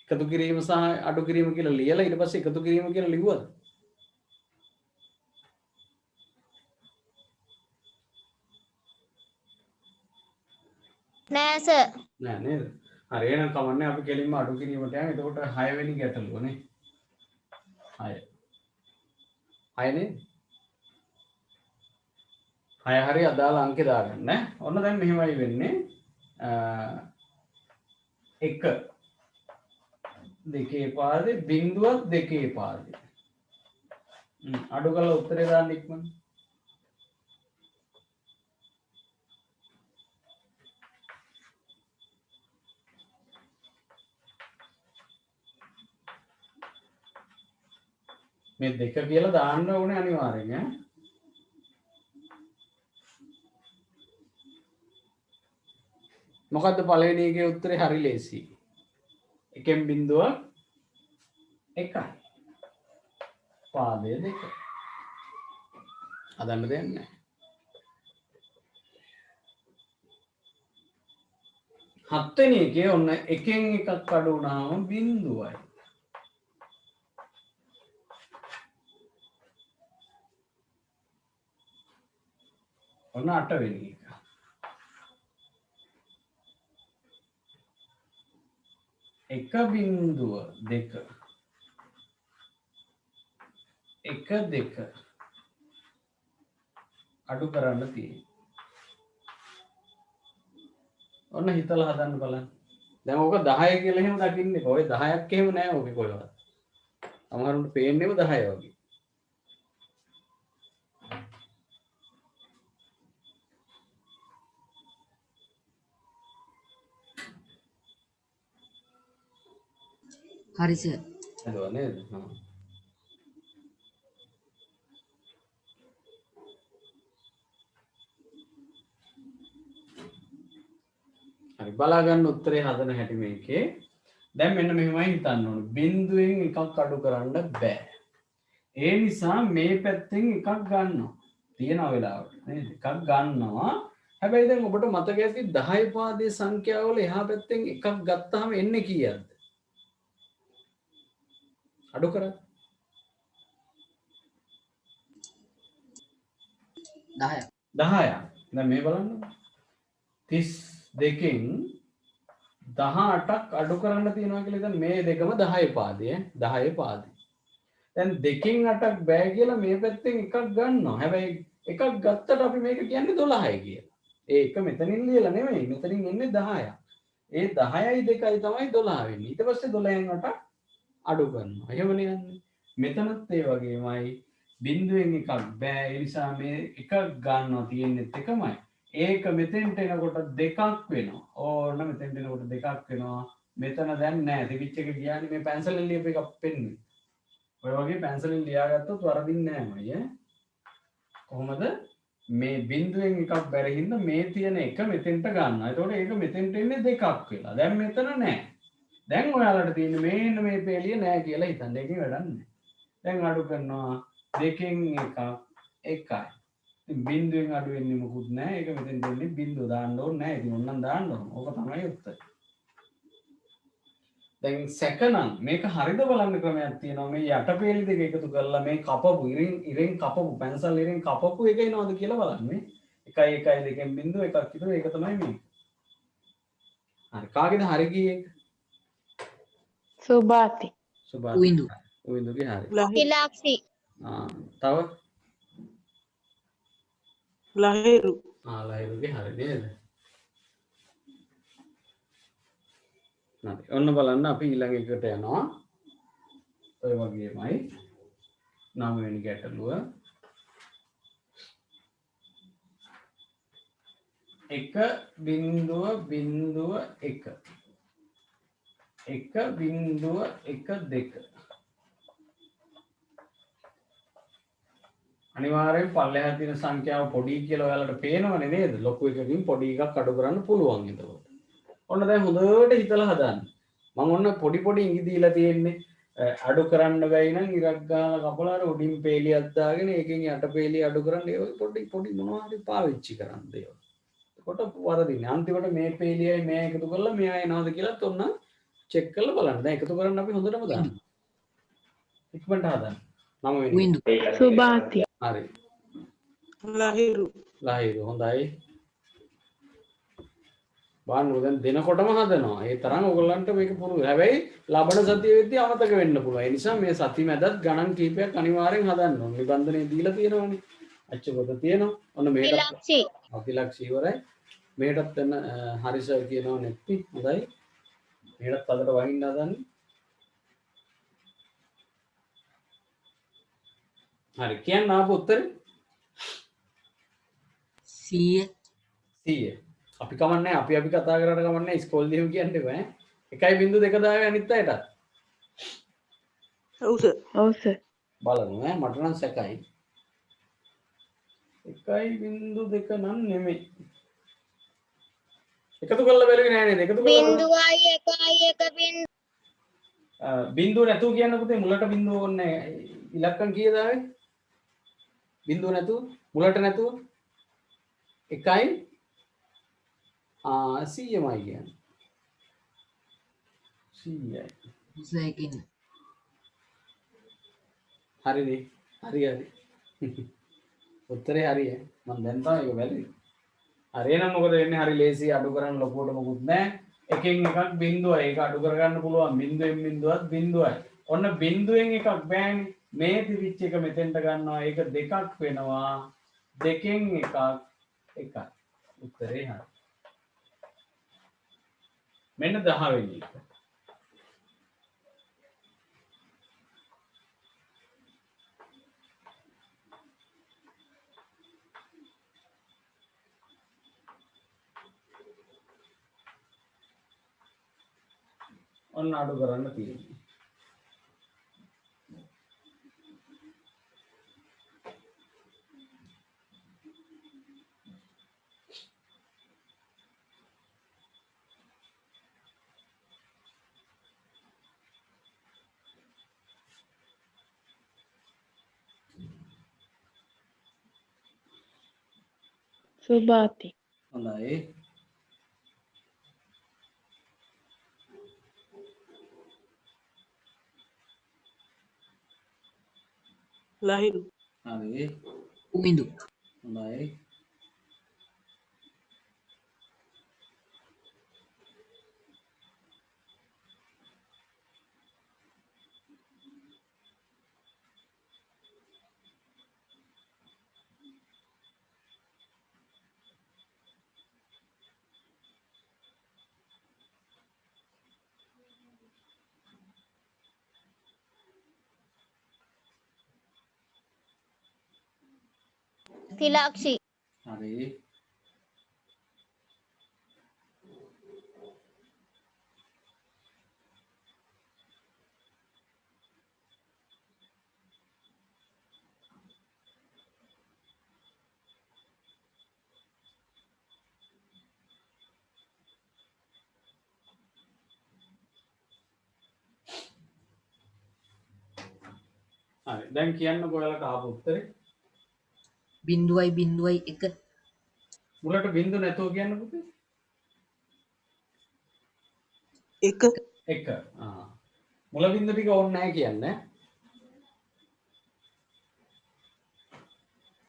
එකතු කිරීම සහ අඩු කිරීම කියලා ලියලා ඊට පස්සේ එකතු කිරීම කියලා ලිව්වද නෑ සර්. නෑ නේද හරි එහෙනම් කමන්නේ අපි කෙලින්ම අඩු කිරීමට යන්නේ එතකොට 6 වෙනි ගැටලුව නේ 6 නේද 6 හරි අදාළ අංකේ දාගන්න ඔන්න දැන් මෙහෙමයි වෙන්නේ 1 දෙකේ පාදේ බිංදුවක් දෙකේ පාදේ අඩු කරලා උත්තරේ දාන්න ඉක්මනට මේ දෙක කියලා දාන්න ඕනේ අනිවාර්යෙන් මොකද්ද පළවෙනි එකේ උත්තරේ හරි ලේසි එකෙන් බිංදුවක් 1යි පාදය 2 හදන්න දෙයක් නැහැ 7 වෙනි එකේ ඔන්න එකෙන් එකක් අඩු වුණාම බිංදුවයි ඔන්න 8 වෙනි එක එක බිංදුව 2 1 2 අඩු කරන්න තියෙන්නේ ඔන්න හිතලා හදන්න බලන්න දැන් ඕක 10 කියලා එහෙම දකින්නේ ඔය 10ක් එහෙම නෑ ඕකේ කොහෙවත් සමහරුන්ට පේන්නේම 10 වගේ හරි සර්. හදුවා නේද හරි බලා ගන්න උත්තරේ හදන හැටි මේකේ දැන් මෙන්න මෙහෙමයි හිතන්න ඕනේ බිංදුවෙන් එකක් අඩු කරන්න බෑ ඒ නිසා මේ පැත්තෙන් එකක් ගන්නවා තියෙන වෙලාවට නේද එකක් ගන්නවා හැබැයි දැන් ඔබට මතක ඇති 10 පාදයේ සංඛ්‍යාවල එහා පැත්තෙන් එකක් ගත්තාම එන්නේ කීයක්ද අඩු කරා 10ක්. 10ක් දැන් මේ බලන්න 32කින් 18ක් අඩු කරන්න තියෙනවා කියලා දැන් මේ දෙකම 10 පාදය 10 පාදය දැන් 2කින් 8ක් බෑ කියලා මේ පැත්තෙන් එකක් ගන්නවා හැබැයි එකක් ගත්තට අපි මේක කියන්නේ 12යි කියලා ඒක මෙතනින් ලියලා නෙමෙයි මෙතනින් එන්නේ 10ක් ඒ 10යි 2යි තමයි 12 වෙන්නේ ඊට පස්සේ 12න් 8ක් අඩු කරනවා එහෙමනේ යන්නේ මෙතනත් ඒ වගේමයි බිංදුවෙන් එකක් බෑ ඒ නිසා මේ එකක් ගන්නවා තියෙන්නේ එකමයි ඒක මෙතෙන්ට එනකොට දෙකක් වෙනවා ඕන්න මෙතෙන්ට එනකොට දෙකක් වෙනවා මෙතන දැන් නැහැ. තිබිච්ච එක ගියානේ මේ පැන්සලෙන් ලියපු එක පෙන්නේ. ඔය වගේ පැන්සලෙන් ලියාගත්තොත් වරදින්නේ නැහැ මයි ඈ. කොහොමද මේ බිඳුවෙන් එකක් බැරි හින්දා මේ තියෙන එක මෙතෙන්ට ගන්නවා. එතකොට ඒක මෙතෙන්ට එන්නේ දෙකක් වෙලා. දැන් මෙතන නැහැ. දැන් ඔයාලට තියෙන්නේ මේන්න මේ පේලිය නැහැ කියලා හිතන්න. ඒකේ වැඩක් නැහැ. දැන් අඩු කරනවා දෙකෙන් එකක් එකයි. ඉතින් බිඳුවෙන් අඩු වෙන්නේ මොකුත් නැහැ. ඒක මෙතෙන්ට එන්නේ බිඳුව දාන්න ඕනේ නැහැ. ඉතින් ඕනනම් දාන්න ඕන. ඕක තමයි උත්තරේ. දැන් සැකනම් මේක හරිද බලන්න ක්‍රමයක් තියෙනවා. මේ යටපේලි දෙක එකතු කරලා මේ කපපු ඉරෙන් කපපු පැන්සල් ඉරෙන් කපපු එක එනවද කියලා බලන්න. මේ 1 1 2 බිඳුව එකක් විතර ඒක තමයි මේ. හරි. කාගේද හරි ගියේ? සුභාති. සුභාති. උවින්දුගේ හරි. තිලක්ෂි තව ලහිරු ලහිරුගේ හරි නේද? හරි. ඔන්න බලන්න අපි ඊළඟ එකට යනවා. ඔය වගේමයි 9 වෙනි ගැටලුව. 1.1 අනිවාර්යෙන් පල්ලෙහා තියෙන සංඛ්‍යාව පොඩි කියලා ඔයාලට පේනවනේ නේද? ලොකු එකකින් පොඩි එකක් අඩු කරන්න පුළුවන් එතකොට. ඔන්න දැන් හොඳට හිතලා හදන්න. මම ඔන්න පොඩි පොඩි ඉඟි දීලා තියෙන්නේ. අඩු කරන්න බැයි නම් ඉරක් ගාලා කපලා උඩින් පේලියක් දාගෙන ඒකෙන් යට පේලිය අඩු කරන්න ඒ පොඩි මොනවා හරි පාවිච්චි කරන්න ඒවා. එතකොට වරදින්නේ. අන්තිමට මේ පේලියයි මේ එකතු කරලා මෙයා එනවද කියලාත් ඔන්න චෙක් කරලා බලන්න. දැන් එකතු කරන්න අපි හොඳටම දාන්න. ඉක්මනට හදන්න. 9 වෙනි. සුභාති. හරි. ලහිරු හොඳයි. බලන්න දැන් දෙනකොටම හදනවා. ඒ තරම් ඔයගොල්ලන්ට මේක පුරුදු. හැබැයි ලබන සතිය වෙද්දී අමතක වෙන්න පුළුවන්. ඒ නිසා මේ සති මැදත් ගණන් කීපයක් අනිවාර්යෙන් හදන්න ඕනේ. නිබන්ධනේ දීලා තියෙනවනේ. අච්චුපත තියෙනවා. ඔන්න මේකට තිලක්ෂි අතිලක්ෂ ඉවරයි. මේකටත් එන්න හරිස කියනවා නැති. හොඳයි. මේකටත් අදට වහින්න හදන්නේ. හරි. කියන්න ආපු උත්තරේ 100. අපි කමන්නේ අපි කතා කරාට කමන්නේ ඉස්කෝලේ දෙමු කියන්නේ බෑ. 1.2 දාවේ අනිත් අයටත්. ඔව් සර් ඔව් සර්. බලමු ඈ මට නම් සැකයි. 1.2 නම් නෙමෙයි. එකතු කරලා බැලුවේ නෑ නේද? එකතු කරලා බිඳුවයි එකයි එක බිඳුව බිඳුව නැතුව කියන්න පුතේ මුලට බිඳුව ඕනේ නෑ. ඉලක්කම් කීයද ආවේ? බිඳුව නැතුව මුලට නැතුව 1යි 100මයි කියන්නේ. 100යි. හරිනේ. හරි. උත්තරේ හරි ඈ. මම දැන් තමයි ඒක බැලුවේ. හරි එහෙනම් මොකද වෙන්නේ? හරි ලේසි අඩු කරන්න ලොකුවට මොකුත් නැහැ. එකෙන් එකක් බිඳුවයි. ඒක අඩු කරගන්න පුළුවන්. බිඳුවෙන් බිඳුවත් බිඳුවයි. ඔන්න බිඳුවෙන් එකක් බෑනේ. මේ තිබිච්ච එක මෙතෙන්ට ගන්නවා. ඒක දෙකක් වෙනවා. දෙකෙන් එකක් එකයි. උත්තරේ හරි. මෙන්න 10 වෙනි එක. ඔන්න අඩු කරන්න තියෙන්නේ. සුභාති. හොඳයි. ලහිරු හරි. හොඳයි. තිලක්ෂි හරි. හරි. දැන් කියන්නකෝ ඔයාලට ආපු උත්තරේ. 0.01 මුලට බින්දු නැතුව කියන්න පුතේ. 1 1. මුල බින්දු ටික ඕනේ නැහැ කියන්නේ.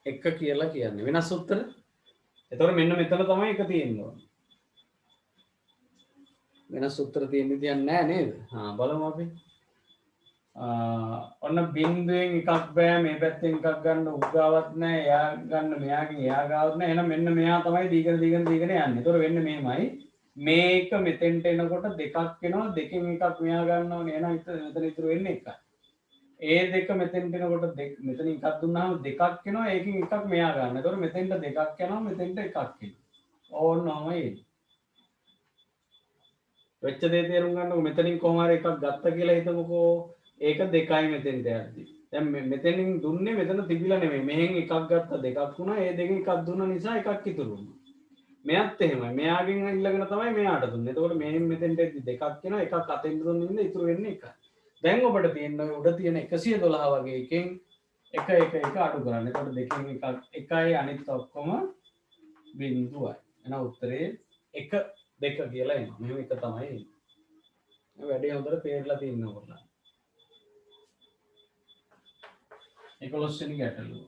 1 කියලා කියන්නේ. වෙනස් උත්තර. එතකොට මෙන්න මෙතන තමයි 1 තියෙන්නේ. වෙනස් උත්තර තියන්නේ නැහැ නේද? බලමු අපි. ඔන්න බින්දුවෙන් එකක් බෑ මේ පැත්තෙන් එකක් ගන්න උගාවක් නැහැ එයා ගන්න මෙයාගෙන් එයා ගාවක් නැහැ එහෙනම් මෙන්න මෙයා තමයි දීගෙන යන්නේ. ඒතකොට වෙන්නේ මෙහෙමයි මේක මෙතෙන්ට එනකොට දෙකක් එනවා දෙකෙන් එකක් මෙයා ගන්න ඕනේ එහෙනම් මෙතන ඉතුරු වෙන්නේ එකයි. ඒ දෙක මෙතෙන්ට එනකොට මෙතන එකක් දුන්නාම දෙකක් එනවා ඒකෙන් එකක් මෙයා ගන්න. ඒතකොට මෙතෙන්ට දෙකක් යනවා මෙතෙන්ට එකක් එනවා. ඕනමයි. වෙච්ච දේ තේරුම් ගන්නකො මෙතනින් කොහොම හරි එකක් ගත්ත කියලා හිතමුකෝ ඒක දෙකයි මෙතෙන්ට යද්දි. දැන් මෙතනින් දුන්නේ මෙතන තිබිලා නෙමෙයි. මෙහෙන් එකක් ගත්ත දෙකක් වුණා. ඒ දෙකෙන් එකක් දුන්න නිසා එකක් ඉතුරු වුණා. මෙයත් එහෙමයි. මෙයාගෙන් ඊළඟට තමයි මෙයාට දුන්නේ. එතකොට මෙහෙන් මෙතෙන්ට එද්දි දෙකක් එනවා. එකක් අතෙන් දුන්නින්ද ඉතුරු වෙන්නේ එකයි. දැන් ඔබට තියෙන උඩ තියෙන 112 වගේ එකෙන් එක අඩු කරන්න. එතකොට දෙකෙන් එකක් එකයි අනිත් ඔක්කොම බිංදුවයි. එහෙනම් උත්තරේ 1 2 කියලා එනවා. මෙහෙම එක තමයි එන්නේ. වැඩි හොඳට පේරලා තියෙනවා ඔයාලා. 11 වෙනි ගැටලුව.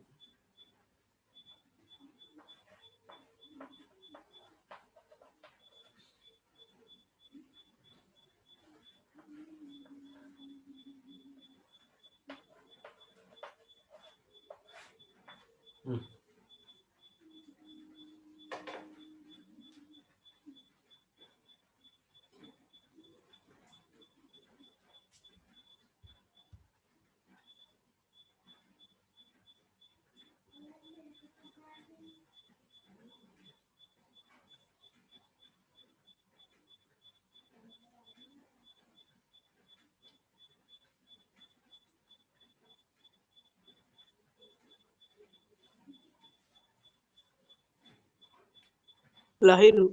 ලහිරු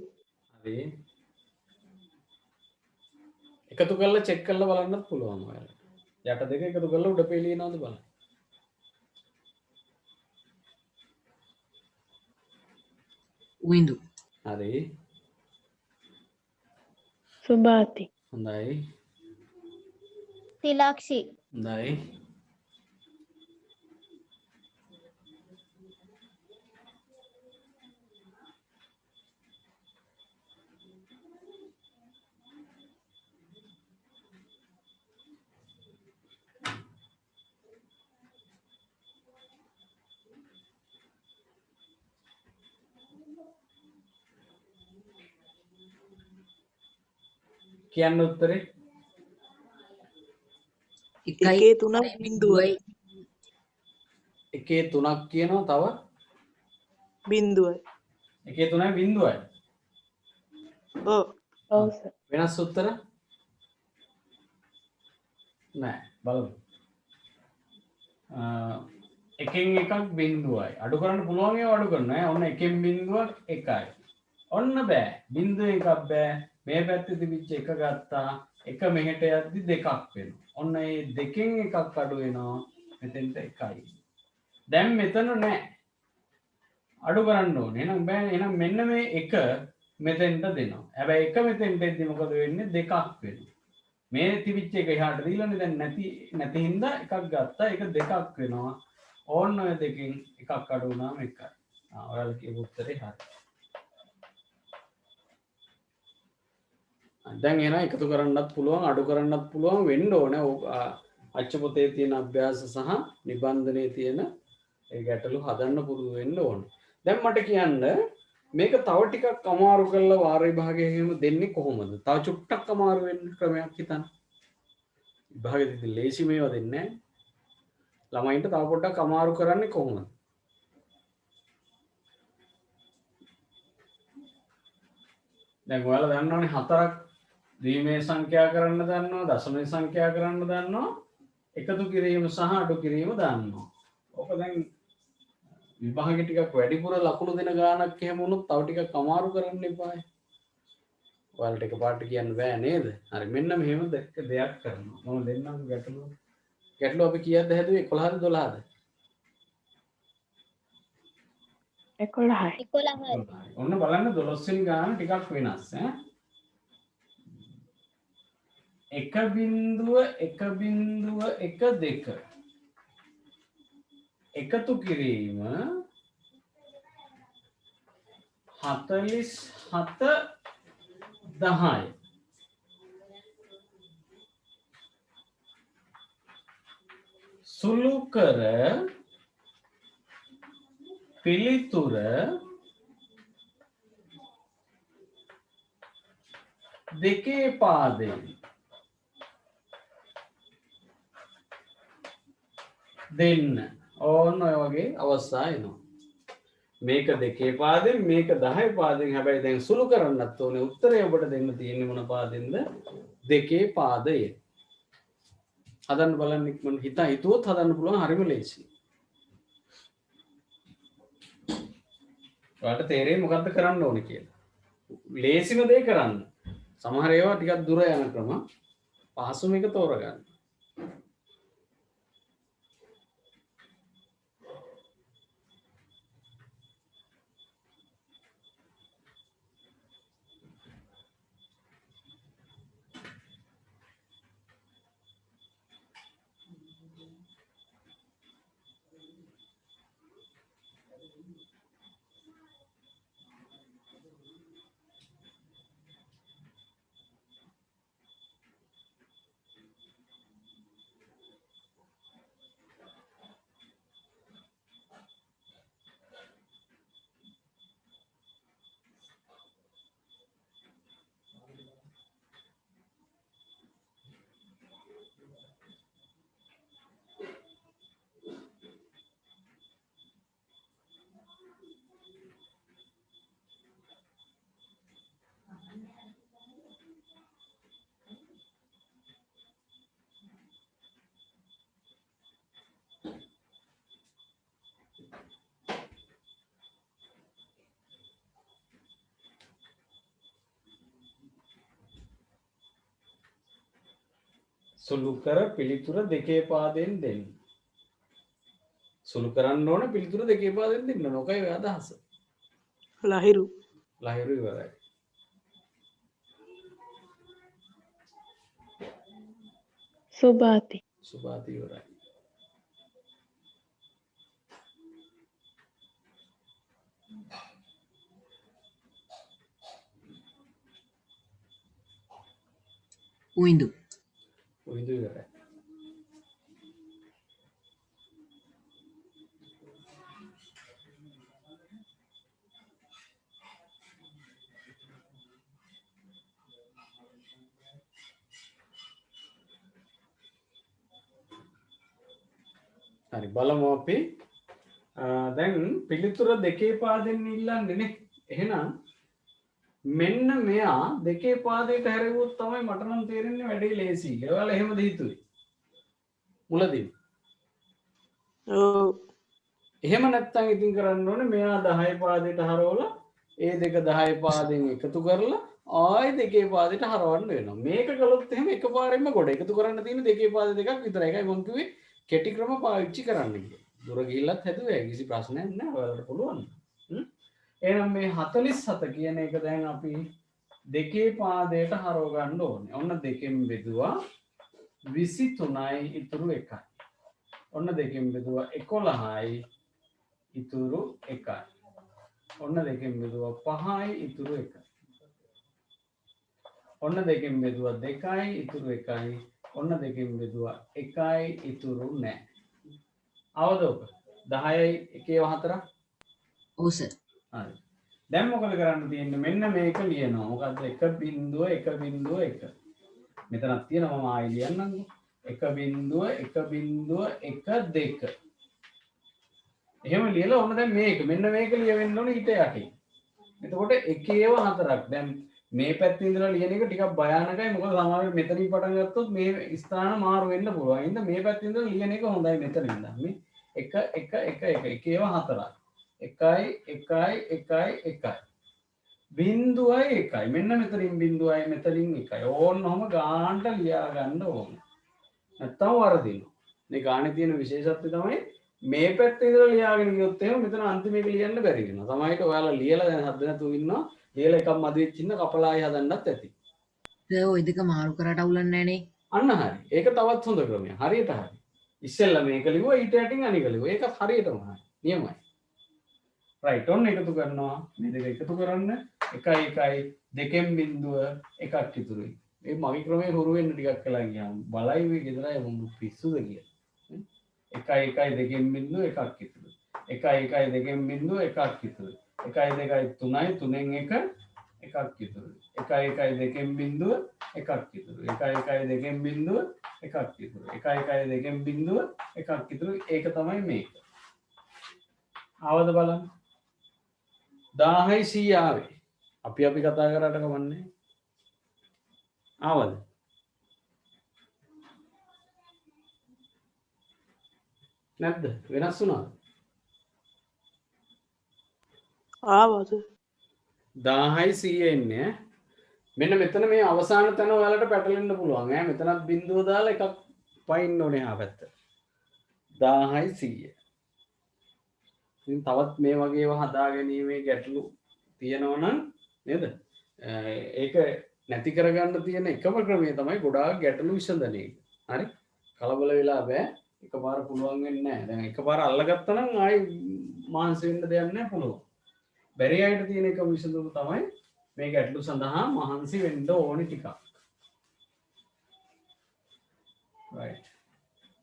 හරි. එකතු කරලා චෙක් කරලා බලන්නත් පුළුවන් ඔයාලට. යට දෙක එකතු කරලා උඩ පෙළියනවද බලන්න. උයින්දු හරි. සුභාති හොඳයි. තිලක්ෂි හොඳයි. කියන්න උත්තරේ 1 එකේ 3ක් කියනවා තව 0.0 එකේ 3යි බිංදුවයි. ඔව් ඔව් සර් වෙනස් උත්තර නෑ බලමු. එකෙන් එකක් බිංදුවයි. අඩු කරන්න පුළුවන් ඒවා අඩු කරන්න ඈ. ඔන්න එකෙන් බිංදුවක් එකයි. ඔන්න බෑ. බිංදුව එකක් බෑ. මේ පැත්තේ තිබිච්ච එක ගත්තා. එක මෙහෙට යද්දි දෙකක් වෙනවා. ඔන්න ඒ දෙකෙන් එකක් අඩු වෙනවා. මෙතෙන්ට එකයි. දැන් මෙතන නෑ. අඩු කරන්න ඕනේ. එහෙනම් බෑ. එහෙනම් මෙන්න මේ එක මෙතෙන්ට දෙනවා. හැබැයි එක මෙතෙන්ට එද්දි මොකද වෙන්නේ? දෙකක් වෙනවා. මේ තිබිච්ච එක එහාට දීලානේ දැන් නැති හින්දා එකක් ගත්තා. ඒක දෙකක් වෙනවා. ඕන්න ඔය දෙකෙන් එකක් අඩු වුණාම එකයි. ඔයාලා කියපු උත්තරේ හරි. දැන් එහෙනම් එකතු කරන්නත් පුළුවන් අඩු කරන්නත් පුළුවන් වෙන්න ඕනේ. අච්ච පොතේ තියෙන අභ්‍යාස සහ නිබන්ධනයේ තියෙන ඒ ගැටලු හදන්න පුරුදු වෙන්න ඕනේ. දැන් මට කියන්න මේක තව ටිකක් අමාරු කරලා වාර විභාගයේ එහෙම දෙන්නේ කොහොමද? තව චුට්ටක් අමාරු වෙන්න ක්‍රමයක් හිතන්න. විභාගෙදී ලේසි මේවා දෙන්නේ නැහැ. ළමයින්ට තව පොඩ්ඩක් අමාරු කරන්නේ කොහොමද? දැන් ඔයාලා දන්නවනේ හතරක් ද්විමේය සංඛ්‍යා කරන්න දන්නවා, දශමේය සංඛ්‍යා කරන්න දන්නවා, එකතු කිරීම සහ අඩු කිරීම දන්නවා. ඕක දැන් විභාගෙ ටිකක් වැඩිපුර ලකුණු දෙන ගානක් එහෙම වුණොත් තව ටිකක් අමාරු කරන්න එපායි. ඔයාලට එකපාරට කියන්න බෑ නේද? හරි මෙන්න මෙහෙම දෙයක් කරනවා. මම දෙන්නම් ගැටලුව. ගැටලුව අපි කීයක්ද හැදුවේ 11ද 12ද? 11යි. 11යි. ඔන්න බලන්න 12 වෙනි ගාන ටිකක් වෙනස් ඈ. 1.1.2 එකතු කිරීම 47 10යි. සුළු කර පිළිතුර දෙකේ පාදයෙන් දෙන්න. ඕන්න ඔය වගේ අවස්ථා එනවා. මේක දෙකේ පාදයෙන් මේක 10 පාදයෙන්. හැබැයි දැන් සුළු කරන්නත් ඕනේ. උත්තරය ඔබට දෙන්න තියෙන්නේ මොන පාදෙන්ද? දෙකේ පාදයෙන්. හදන්න බලන්න ඉක්මනට හිතුවොත් හදන්න පුළුවන්. හරිම ලේසියි. ඔයාලට තේරෙයි මොකද්ද කරන්න ඕනේ කියලා. ලේසිම දේ කරන්න. සමහර ඒවා ටිකක් දුර යන ක්‍රම පහසුම එක තෝරගන්න. සුළු කර පිළිතුර දෙකේ පාදයෙන් දෙන්න. සුළු කරන්න ඕන පිළිතුර දෙකේ පාදයෙන් දෙන්න. මොකයි ඔය අදහස? ලහිරු ලහිරු ඉවරයි. සුභාති. සුභාති ඉවරයි. Uindu. උහිඳු ඉවරයි. හරි බලමු අපි. දැන් පිළිතුර දෙකේ පාදයෙන් ඉල්ලන්නේ නේ. එහෙනම් මෙන්න මෙයා දෙකේ පාදයට හැරෙවුවොත් තමයි මට නම් තේරෙන්නේ වැඩේ ලේසි කියලා. ඔයාලා එහෙමද හිතුවේ? මුලදී. ඔව් එහෙම නැත්නම් ඉතින් කරන්න ඕනේ මෙයා 10 පාදයට හරවලා ඒ දෙක 10 පාදයෙන් එකතු කරලා ආයි දෙකේ පාදයට හරවන්න වෙනවා. මේක කළොත් එහෙම එකපාරෙන්ම ගොඩ එකතු කරන්න තියෙන දෙකේ පාද දෙකක් විතරයි. ඒකයි මම කිව්වේ කෙටි ක්‍රම පාවිච්චි කරන්න කියලා. දුර ගිහිල්ලත් හැදුවේ කිසි ප්‍රශ්නයක් නැහැ. ඔයාලට පුළුවන්. එහෙනම් මේ 47 කියන එක දැන් අපි දෙකේ පාදයට හරව ගන්න ඕනේ. ඔන්න දෙකෙන් බෙදුවා 23යි ඉතුරු 1යි. ඔන්න දෙකෙන් බෙදුවා 11යි ඉතුරු 1යි. ඔන්න දෙකෙන් බෙදුවා 5යි ඉතුරු 1යි. ඔන්න දෙකෙන් බෙදුවා 2යි ඉතුරු 1යි. ඔන්න දෙකෙන් බෙදුවා 1යි ඉතුරු නැහැ. අවද ඔක 10යි 1 4. Oh, sir. හරි. දැන් මොකද කරන්න තියෙන්නේ? මෙන්න මේක ලියනවා. මොකද්ද? 1.1.1. මෙතනක් තියෙනවා මම ආයෙ ලියන්නම්කෝ. 1.1.1.2. එහෙම ලියලා ඔන්න දැන් මේක මෙන්න මේක ලියවෙන්න ඕනේ ඊට යටින්. එතකොට එකේව හතරක්. දැන් මේ පැත්තේ ඉඳලා ලියන එක ටිකක් භයානකයි. මොකද සමහරවිට මෙතනින් පටන් ගත්තොත් මේ ස්ථාන මාරු වෙන්න පුළුවන්. ඒ හින්දා මේ පැත්තේ ඉඳලා ලියන එක හොඳයි මෙතන ඉඳන්. මේ 1 1 1 1 එකේව හතරක්. 1යි 1යි 1යි 1යි. බිංදුවයි 1යි. මෙන්න මෙතනින් බිංදුවයි මෙතනින් 1යි. ඕන්න ඔහම ගානට ලියා ගන්න ඕනේ. නැත්තම් වරදිනවා. මේ ගානේ තියෙන විශේෂත්වය තමයි මේ පැත්තේ ඉඳලා ලියාගෙන ගියොත් එහෙම මෙතන අන්තිම එක ලියන්න බැරි වෙනවා. සමහරවිට ඔයාලා ලියලා දැන් හද නැතුව ඉන්නවා. ලියලා එකක් මදි වෙච්ච ඉන්න කපලා ආයෙ හදන්නත් ඇති. ඔය දෙක මාරු කරාට අවුලක් නැහනේ. අන්න හරි. ඒක තවත් හොඳ ක්‍රමයක්. හරියට හරි. ඉස්සෙල්ලා මේක ලිව්වා ඊට යටින් අනික ලිව්වා. ඒකත් හරියටම හරි. නියමයි. රයිට් ඔන්න එකතු කරනවා. මේ දෙක එකතු කරන්න 1 1 දෙකෙන් බිඳුව එකක් ඉතුරුයි. මේ මගේ ක්‍රමයේ හුරු වෙන්න ටිකක් කළා ගියාම බලයි මේ ගෙදරයි මොඹ පිස්සුද කියලා. 1 1 දෙකෙන් බිඳුව එකක් ඉතුරුයි. 1 1 දෙකෙන් බිඳුව එකක් ඉතුරුයි. 1 2 3යි 3ෙන් එක එකක් ඉතුරුයි. 1 1 දෙකෙන් බිඳුව එකක් ඉතුරුයි. 1 1 දෙකෙන් බිඳුව එකක් ඉතුරුයි. 1 1 දෙකෙන් බිඳුව එකක් ඉතුරුයි. ඒක තමයි මේක. ආවද බලන්න. 10යි 100 ආවේ. අපි කතා කරාට කමන්නේ. ආවද? නැද්ද? වෙනස් වුණාද? ආවද? 10යි 100 එන්නේ. මෙන්න මෙතන මේ අවසාන තැන ඔයාලට පැටලෙන්න පුළුවන් ඈ. මෙතනත් බිඳුව දාලා එකක් පයින්න ඕනේ ආ පැත්තට. 10යි 100. ඉතින් තවත් මේ වගේ ඒවා හදා ගැනීමේ ගැටලු තියෙනවා නම් නේද? ඒක නැති කරගන්න තියෙන එකම ක්‍රමය තමයි ගොඩාක් ගැටලු විසඳන එක. හරි? කලබල වෙලා බෑ. එකපාර පුළුවන් වෙන්නේ නැහැ. දැන් එකපාර අල්ලගත්තා නම් ආයි මානසික වෙන්න දෙයක් නැහැ පුළුවන්. බැරි අයට තියෙන එක විසඳුම තමයි මේ ගැටලු සඳහා මහන්සි වෙන්න ඕනි ටිකක්. right.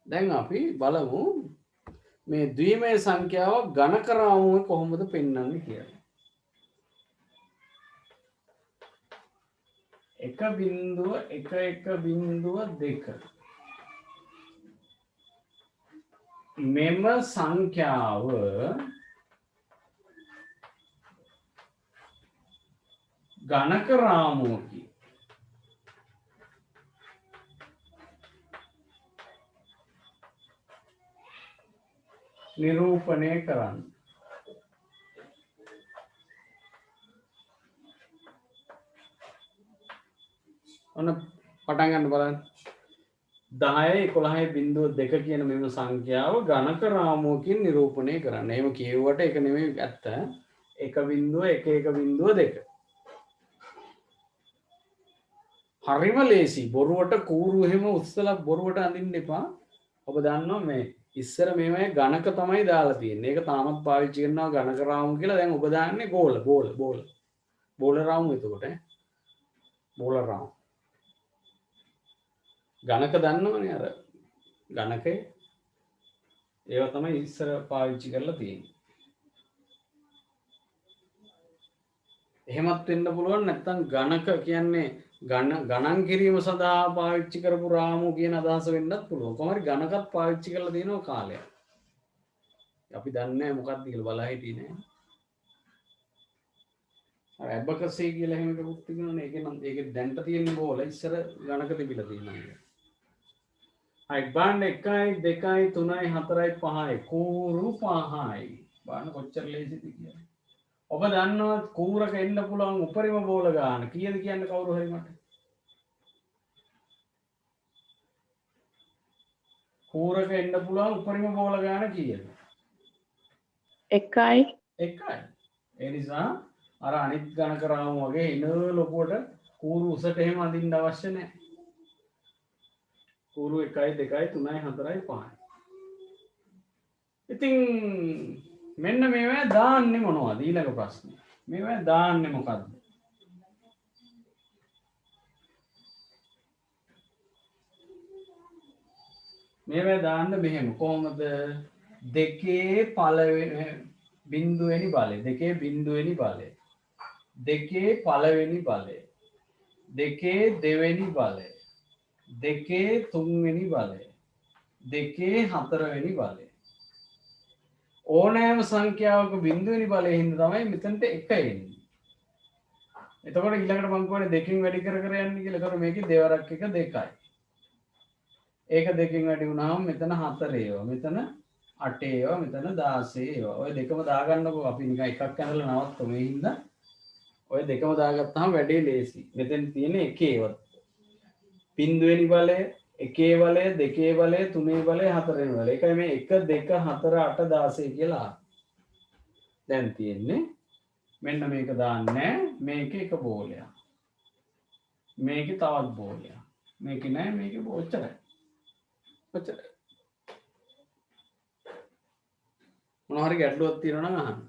දැන් අපි බලමු මේ ද්විමය සංඛ්‍යාව ඝනක රාමුවේ කොහොමද පෙන්වන්නේ කියලා. 1.1.2 මෙම සංඛ්‍යාව ඝනක රාමුවකි. නිරූපණය කරන්න. ඔන්න පටන් ගන්න බලන්න. 10 11.2 කියන මෙම සංඛ්‍යාව ඝනක රාමුවකින් නිරූපණය කරන්න. එහෙම කියුවට ඒක නෙමෙයි ඇත්ත. 1.1.2 හරිම ලේසි. බොරුවට කූරු එහෙම උස්සලා බොරුවට අඳින්න එපා. ඔබ දන්නවා මේ ඉස්සර මේවයි ඝනක තමයි දාලා තියෙන්නේ. ඒක තාමත් පාවිච්චි කරනවා ඝනක රාමු කියලා. දැන් ඔබ දාන්නේ බෝල රාමු එතකොට බෝල රාමු. ඝනක දන්නවනේ අර ඝනකේ ඒව තමයි ඉස්සර පාවිච්චි කරලා තියෙන්නේ. එහෙමත් වෙන්න පුළුවන් නැත්නම් ඝනක කියන්නේ ගණන් කිරීම සඳහා පාවිච්චි කරපු රාමු කියන අදහස වෙන්නත් පුළුවන්. කොහොම හරි ඝනකත් පාවිච්චි කරලා දිනනවා කාලයක්. අපි දන්නේ නැහැ මොකක්ද කියලා බලා හිටියේ නෑ. අර ඇබකසී කියලා එහෙම එකක් තිබුණානේ. ඒකේ දැන්ට තියෙන බෝල ඉස්සර ඝනක තිබිලා තියෙනවා. හයි බාන්න 1 2 3 4 5 කූරු 5යි. බාන්න කොච්චර ලේසිද කියලා. ඔබ දන්නවත් කූරක එන්න පුළුවන් උපරිම බෝල ගාන කීයද කියන්න කවුරු හරි මට? කූරක එන්න පුළුවන් උපරිම බෝල ගාන කීයද? 1යි. ඒ නිසා අර අනිත් ඝනක රාමු වගේ ඉන ලොකුවට කූරු උසට එහෙම අඳින්න අවශ්‍ය නැහැ. කූරු 1 2 3 4 5යි. ඉතින් මෙන්න මේවා දාන්නේ මොනවද? ඊළඟ ප්‍රශ්නේ. මේවා දාන්නේ මොකද්ද? මේවා දාන්න මෙහෙම කොහොමද? දෙකේ පළවෙනි බිඳුවෙනි බලය. දෙකේ බිඳුවෙනි බලය. දෙකේ පළවෙනි බලය. දෙකේ දෙවෙනි බලය. දෙකේ තුන්වෙනි බලය. දෙකේ හතරවෙනි බලය. ඕනෑම සංඛ්‍යාවක බිඳුවෙනි බලයෙන් හින්දා තමයි මෙතනට 1 එන්නේ. එතකොට ඊළඟට මම කියන්නේ දෙකෙන් වැඩි කර කර යන්න කියලා. ඒතකොට මේකේ දෙවරක් 1 2යි. ඒක දෙකෙන් වැඩි වුණාම මෙතන 4 ඒවා. මෙතන 8 ඒවා. මෙතන 16 ඒවා. ඔය දෙකම දාගන්නකො අපි නිකන් එකක් ඇඳලා නවත්තමු. ඒ හින්දා ඔය දෙකම දාගත්තාම වැඩේ ලේසි. මෙතෙන් තියෙන එකේ ඒවා. බිඳුවෙනි බලය, එකේ බලය දෙකේ බලය තුනේ බලය හතරෙන් බලය. ඒකයි මේ 1 2 4 8 16 කියලා. දැන් තියෙන්නේ මෙන්න මේක දාන්නේ මේක එක බෝලයක්. මේකේ තවත් බෝලයක්. මේක නෑ මේක ඔච්චරයි. ඔච්චරයි. මොනවා හරි ගැටලුවක් තියෙනවා නම් අහන්න.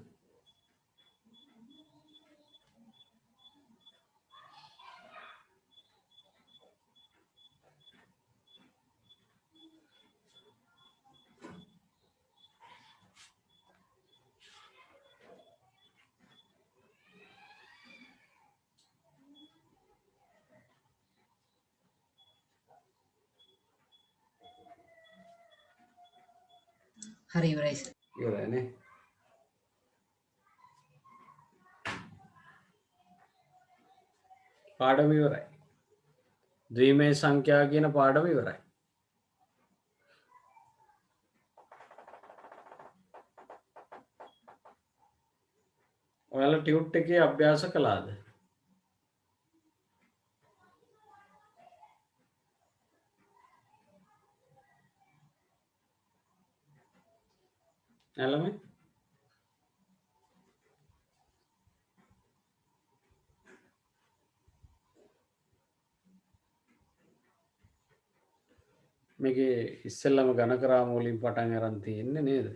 හරි ඉවරයි. ඉවරයි නේ. පාඩම ඉවරයි. ද්විමේය සංඛ්‍යා කියන පාඩම ඉවරයි. ඔයාලා ටියුට් එකේ අභ්‍යාස කළාද? ළමයි මේකේ ඉස්සෙල්ලම ඝනකරාම වලින් පටන් අරන් තියෙන්නේ නේද?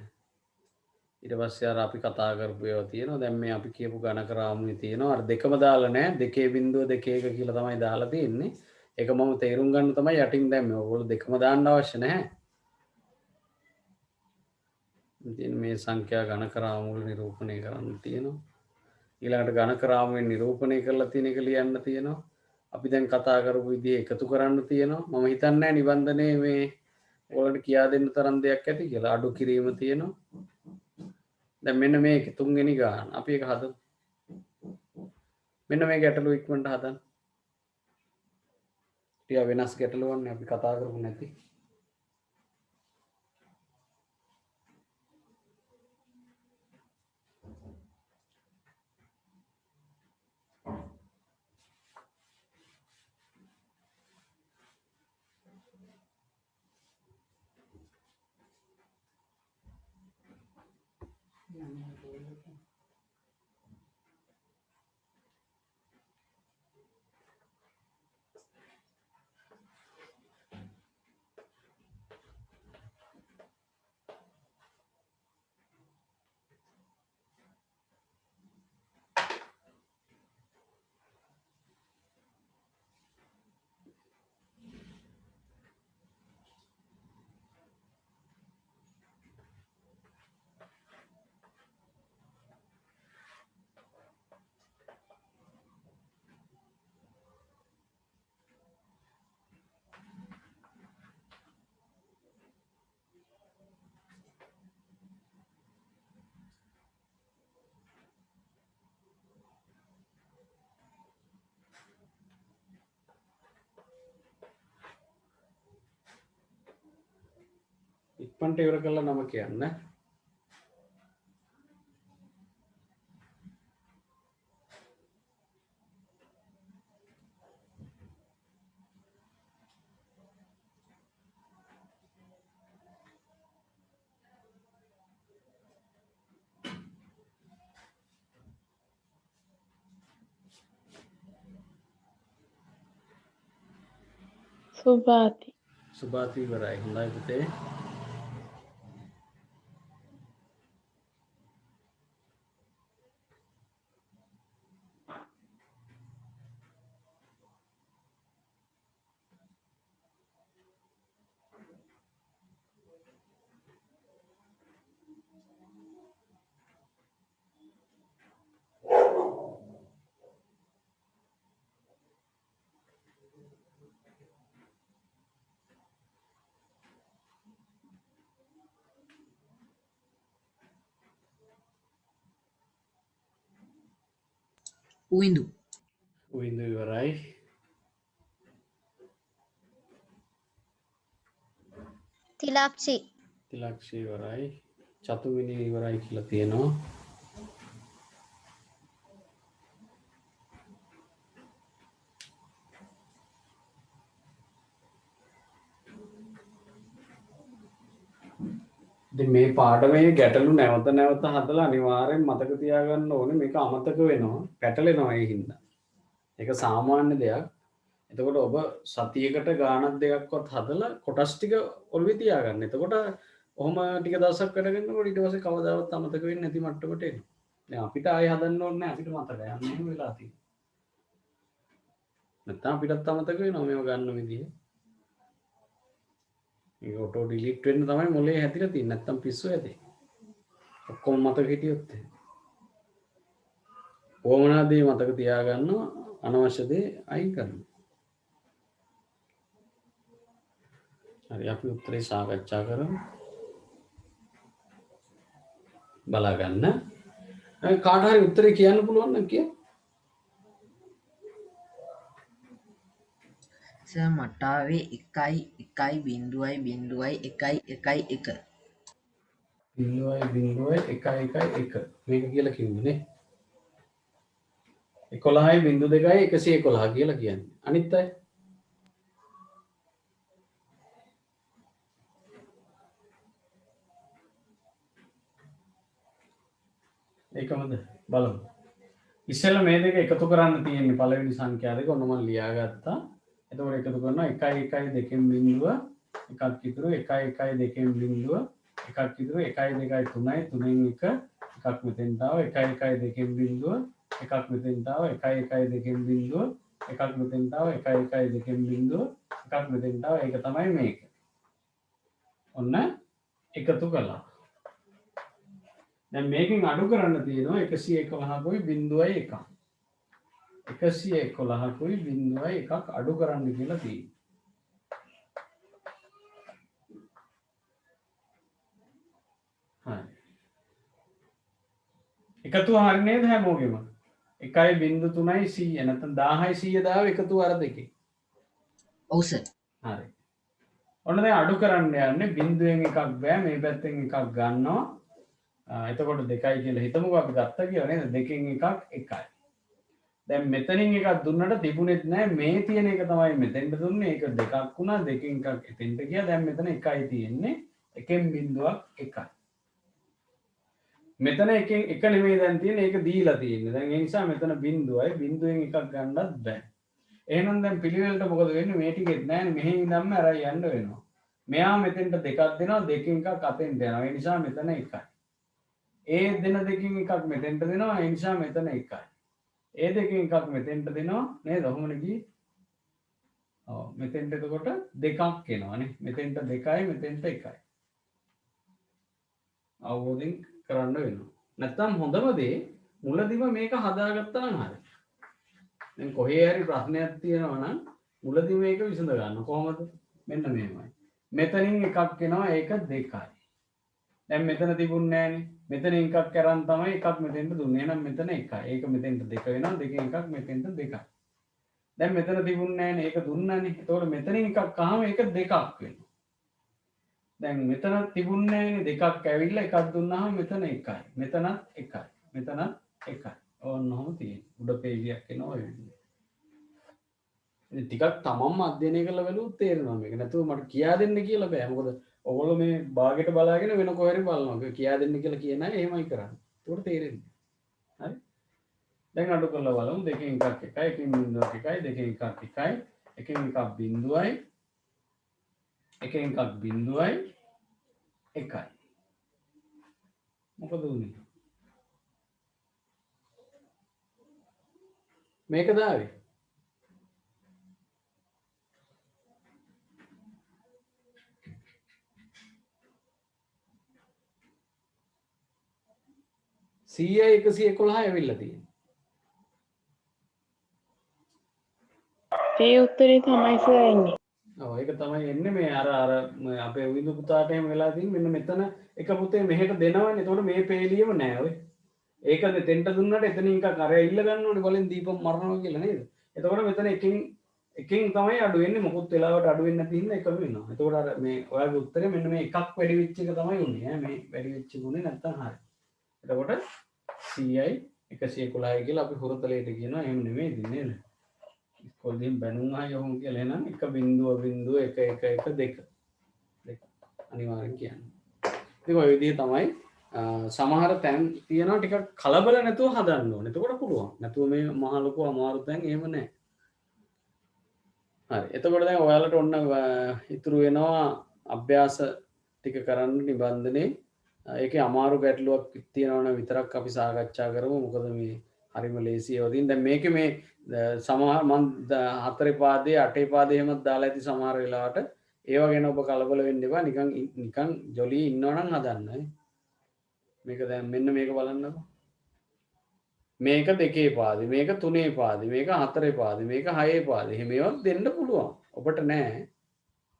ඊට පස්සේ අර අපි කතා කරපු ඒවා තියෙනවා. දැන් මේ අපි කියපු ඝනකරාමුවේ තියෙනවා. අර දෙකම දාලා නැහැ. 2.21 කියලා තමයි දාලා තියෙන්නේ. ඒක මම තේරුම් ගන්න තමයි යටින් දැම්මේ. ඔයගොල්ලෝ දෙකම දාන්න අවශ්‍ය නැහැ. ඉතින් මේ සංඛ්‍යා ඝනකරාමු වල නිරූපණය කරන්න තියෙනවා. ඊළඟට ඝනකරාමුවෙන් නිරූපණය කරලා තියෙන එක ලියන්න තියෙනවා. අපි දැන් කතා කරපු විදිහ එකතු කරන්න තියෙනවා. මම හිතන්නේ නැහැ නිබන්ධනයේ මේ ඔයාලට කියා දෙන්න තරම් දෙයක් ඇති කියලා. අඩු කිරීම තියෙනවා. දැන් මෙන්න මේක තුන්වෙනි ගාන. අපි ඒක හදමු. මෙන්න මේ ගැටලුව ඉක්මනට හදන්න. ටික වෙනස් ගැටලුවන්නේ අපි කතා කරමු නැති. ඉක්මනට ඉවර කළා නම කියන්න. සුභාති. සුභාති ඉවරයි. හොඳයි පුතේ. උවිඳු. උවින්දු ඉවරයි. තිලක්ෂි තිලක්ෂි ඉවරයි. චතුවිනි ඉවරයි කියලා තියෙනවා. ඉතින් මේ පාඩමේ ගැටලු නැවත නැවත හදලා අනිවාර්යෙන් මතක තියාගන්න ඕනේ මේක අමතක වෙනවා පැටලෙනවා ඒ හින්දා. ඒක සාමාන්‍ය දෙයක්. එතකොට ඔබ සතියකට ගානක් දෙකක්වත් හදලා කොටස් ටික ඔළුවේ තියාගන්න. එතකොට ඔහොම ටික දවසක් වැඩ කරනකොට ඊට පස්සේ කවදාවත් අමතක වෙන්නේ නැති මට්ටමට එනවා. දැන් අපිට ආයෙ හදන්න ඕනේ නැහැ අපිට මතක යන්නේ එහෙම වෙලා තියෙනවා. නැත්නම් අපිටත් අමතක වෙනවා මේව ගන්න විදිය. ඒක ඔටෝ ඩිලීට් වෙන්න තමයි මොලේ හැදිලා තියෙන්නේ. නැත්නම් පිස්සු ඇති. ඔක්කොම මතක හිටියොත් එහෙම. ඕමනා දේ මතක තියාගන්නවා අනවශ්‍ය දේ අයින් කරනවා. හරි අපි උත්තරේ සාකච්ඡා කරමු. බලා ගන්න. කාට හරි උත්තරේ කියන්න පුළුවන් නම් කියන්න. සර් මට ආවේ 1.1.1.1 0.111 මේක කියලා කිව්වේ නේ. 11.2.111 කියලා කියන්නේ. අනිත් අය ඒකමද බලමු. ඉස්සෙල්ලා මේ දෙක එකතු කරන්න තියෙන්නේ පළවෙනි සංඛ්‍යා දෙක ඔන්න මම ලියාගත්තා. එතකොට එකතු කරනවා 1 1 2 බිඳුව එකක් ඉතුරු 1 1 2 බිඳුව එකක් ඉතුරු 1 2 3යි 3න් 1 එකක් මෙතෙන්ට ආව 1 1 2 බිඳුව එකක් මෙතෙන්ට ආව 1 1 2 බිඳුව එකක් මෙතෙන්ට ආව 1 1 2 බිඳුව එකක් මෙතෙන්ට ආව ඒක තමයි මේක. ඔන්න එකතු කළා. දැන් මේකෙන් අඩු කරන්න තියෙනවා 111කුයි 0.1. 111කුයි 0.1 අඩු කරන්න කියලා තියෙනවා. හරි. එකතු හරිය නේද හැමෝගෙම? 1.3යි 100 නැත්නම් 1000යි 100 දාව එකතු අර දෙකේ. ඔව් සර්. හරි. ඔන්න දැන් අඩු කරන්න යන්නේ බිඳුවෙන් එකක් බෑ මේ පැත්තෙන් එකක් ගන්නවා. එතකොට 2යි කියලා හිතමුකෝ අපි ගත්තා කියලා නේද? දෙකෙන් එකක් 1යි. දැන් මෙතනින් එකක් දුන්නට තිබුණෙත් නැහැ මේ තියෙන එක තමයි මෙතෙන්ට දුන්නේ. ඒක දෙකක් වුණා දෙකෙන් එකක් එතෙන්ට ගියා. දැන් මෙතන 1යි තියෙන්නේ. එකෙන් බිඳුවක් 1යි. මෙතන එකෙන් එක නෙමෙයි දැන් තියෙන්නේ ඒක දීලා තියෙන්නේ. දැන් ඒ නිසා මෙතන බිඳුවයි බිඳුවෙන් එකක් ගන්නත් බෑ. එහෙනම් දැන් පිළිවෙලට මොකද වෙන්නේ? මේ ටිකෙත් නැහැ මෙහෙන් ඉඳන්ම අරයි යන්න වෙනවා. මෙයා මෙතෙන්ට දෙකක් දෙනවා දෙකෙන් එකක් අතෙන්ට යනවා. ඒ නිසා මෙතන 1යි. ඒ දෙන දෙකින් එකක් මෙතෙන්ට දෙනවා ඒ නිසා මෙතන 1යි. ඒ දෙකෙන් එකක් මෙතෙන්ට දෙනවා නේද? ඔහොමනේ ගියේ. ඔව් මෙතෙන්ට එතකොට දෙකක් එනවානේ. මෙතෙන්ට 2යි මෙතෙන්ට 1යි. අවබෝධයෙන් කරන්න වෙනවා. නැත්තම් හොඳම දේ මුලදිම මේක හදාගත්තා නම් හරි. දැන් කොහේ හරි ප්‍රශ්නයක් තියෙනවා නම් මුලදී මේක විසඳ ගන්න කොහොමද? මෙන්න මෙහෙමයි. මෙතනින් එකක් එනවා ඒක 2යි. දැන් මෙතන තිබුණේ නැහනේ. මෙතන එකක් කරන් තමයි එකක් මෙතෙන්ට දුන්නේ. එහෙනම් මෙතන 1යි. ඒක මෙතෙන්ට 2 වෙනවා. දෙකෙන් එකක් මෙතෙන්ට 2යි. දැන් මෙතන තිබුණේ නැහනේ. ඒක දුන්නානේ. එතකොට මෙතනින් එකක් අහම ඒක 2ක් වෙනවා. දැන් මෙතන තිබුණේ නැහනේ. දෙකක් ඇවිල්ලා එකක් දුන්නාම මෙතන 1යි. මෙතනත් 1යි. මෙතනත් 1යි. ඕනෝම තියෙනවා. උඩ පේජයක් එනවා ඔය විදිහට. ඉතින් ටිකක් තමන්ම අධ්‍යයනය කරලා බලුවොත් තේරෙනවා මේක. නැතුව මට කියා දෙන්න කියලා බෑ. මොකද ඔයගොල්ලෝ මේ බාගෙට බලාගෙන වෙන කොහෙරි බලනවා. කියා දෙන්න කියලා කියන අය එහෙමයි කරන්නේ. ඒකට තේරෙන්නේ. හරි? දැන් අඩු කරලා බලමු. දෙකෙන් එකක් 1යි, එකෙන් බිඳුවක් 1යි, දෙකෙන් එකක් 1යි, එකෙන් එකක් බිඳුවයි, එකෙන් එකක් බිඳුවයි 1යි. මොකද උනේ? මේක දාවේ. සීය 111 ඇවිල්ලා තියෙනවා. ඒ උත්තරේ තමයි සර් එන්නේ. ඔව් ඒක තමයි එන්නේ මේ අර අපේ විඳු පුතාට එහෙම වෙලා තියෙන්නේ මෙන්න මෙතන එක පුතේ මෙහෙට දෙනවනේ. එතකොට මේ පේලියම නෑ ඔය. ඒක දෙතෙන්ට දුන්නට එතනින් එකක් අර ඉල්ල ගන්න ඕනේ බලෙන් දීපම් මරනවා කියලා නේද? එතකොට මෙතන එකෙන් තමයි අඩු වෙන්නේ. මොකුත් වෙලාවට අඩු වෙන්නේ නැති හින්දා එකම වෙනවා. එතකොට අර මේ ඔයාගේ උත්තරේ මෙන්න මේ එකක් වැඩි වෙච්ච එක තමයි උනේ. ඈ මේ වැඩි වෙච්ච ගුණේ නැත්තම් හරි. එතකොට CI 111 කියලා අපි හුරතලයට කියනවා. එහෙම නෙමෙයි ඉතින් නේද? ඉස්කෝලේදී බැනුම් ආයෙ ඔහොම කියලා එහෙනම් 1.1.1 2 අනිවාර්යෙන් කියන්නේ. ඉතින් ඔය විදිහ තමයි සමහර තැන් තියෙනවා ටිකක් කලබල නැතුව හදන්න ඕනේ. එතකොට පුළුවන්. නැතුව මේ මහ ලොකු අමාරු තැන් එහෙම නැහැ. හරි. එතකොට දැන් ඔයාලට ඔන්න ඉතුරු වෙනවා අභ්‍යාස ටික කරන්න නිබන්ධනේ. ඒකේ අමාරු ගැටලුවක් තියෙනවා නම් විතරක් අපි සාකච්ඡා කරමු. මොකද මේ හරිම ලේසි ඒවා තියෙන. දැන් මේකේ මේ සමහර මම 4 පාදයේ 8 පාදයේ එහෙමත් දාලා ඇති සමහර වෙලාවට ඒවා ගැන ඔබ කලබල වෙන්න එපා. නිකන් ජොලි ඉන්නවනම් හදන්න. මේක දැන් මෙන්න මේක බලන්නකෝ. මේක 2 පාදේ, මේක 3 පාදේ, මේක 4 පාදේ, මේක 6 පාදේ. එහෙම ඒවා දෙන්න පුළුවන්. ඔබට නෑ.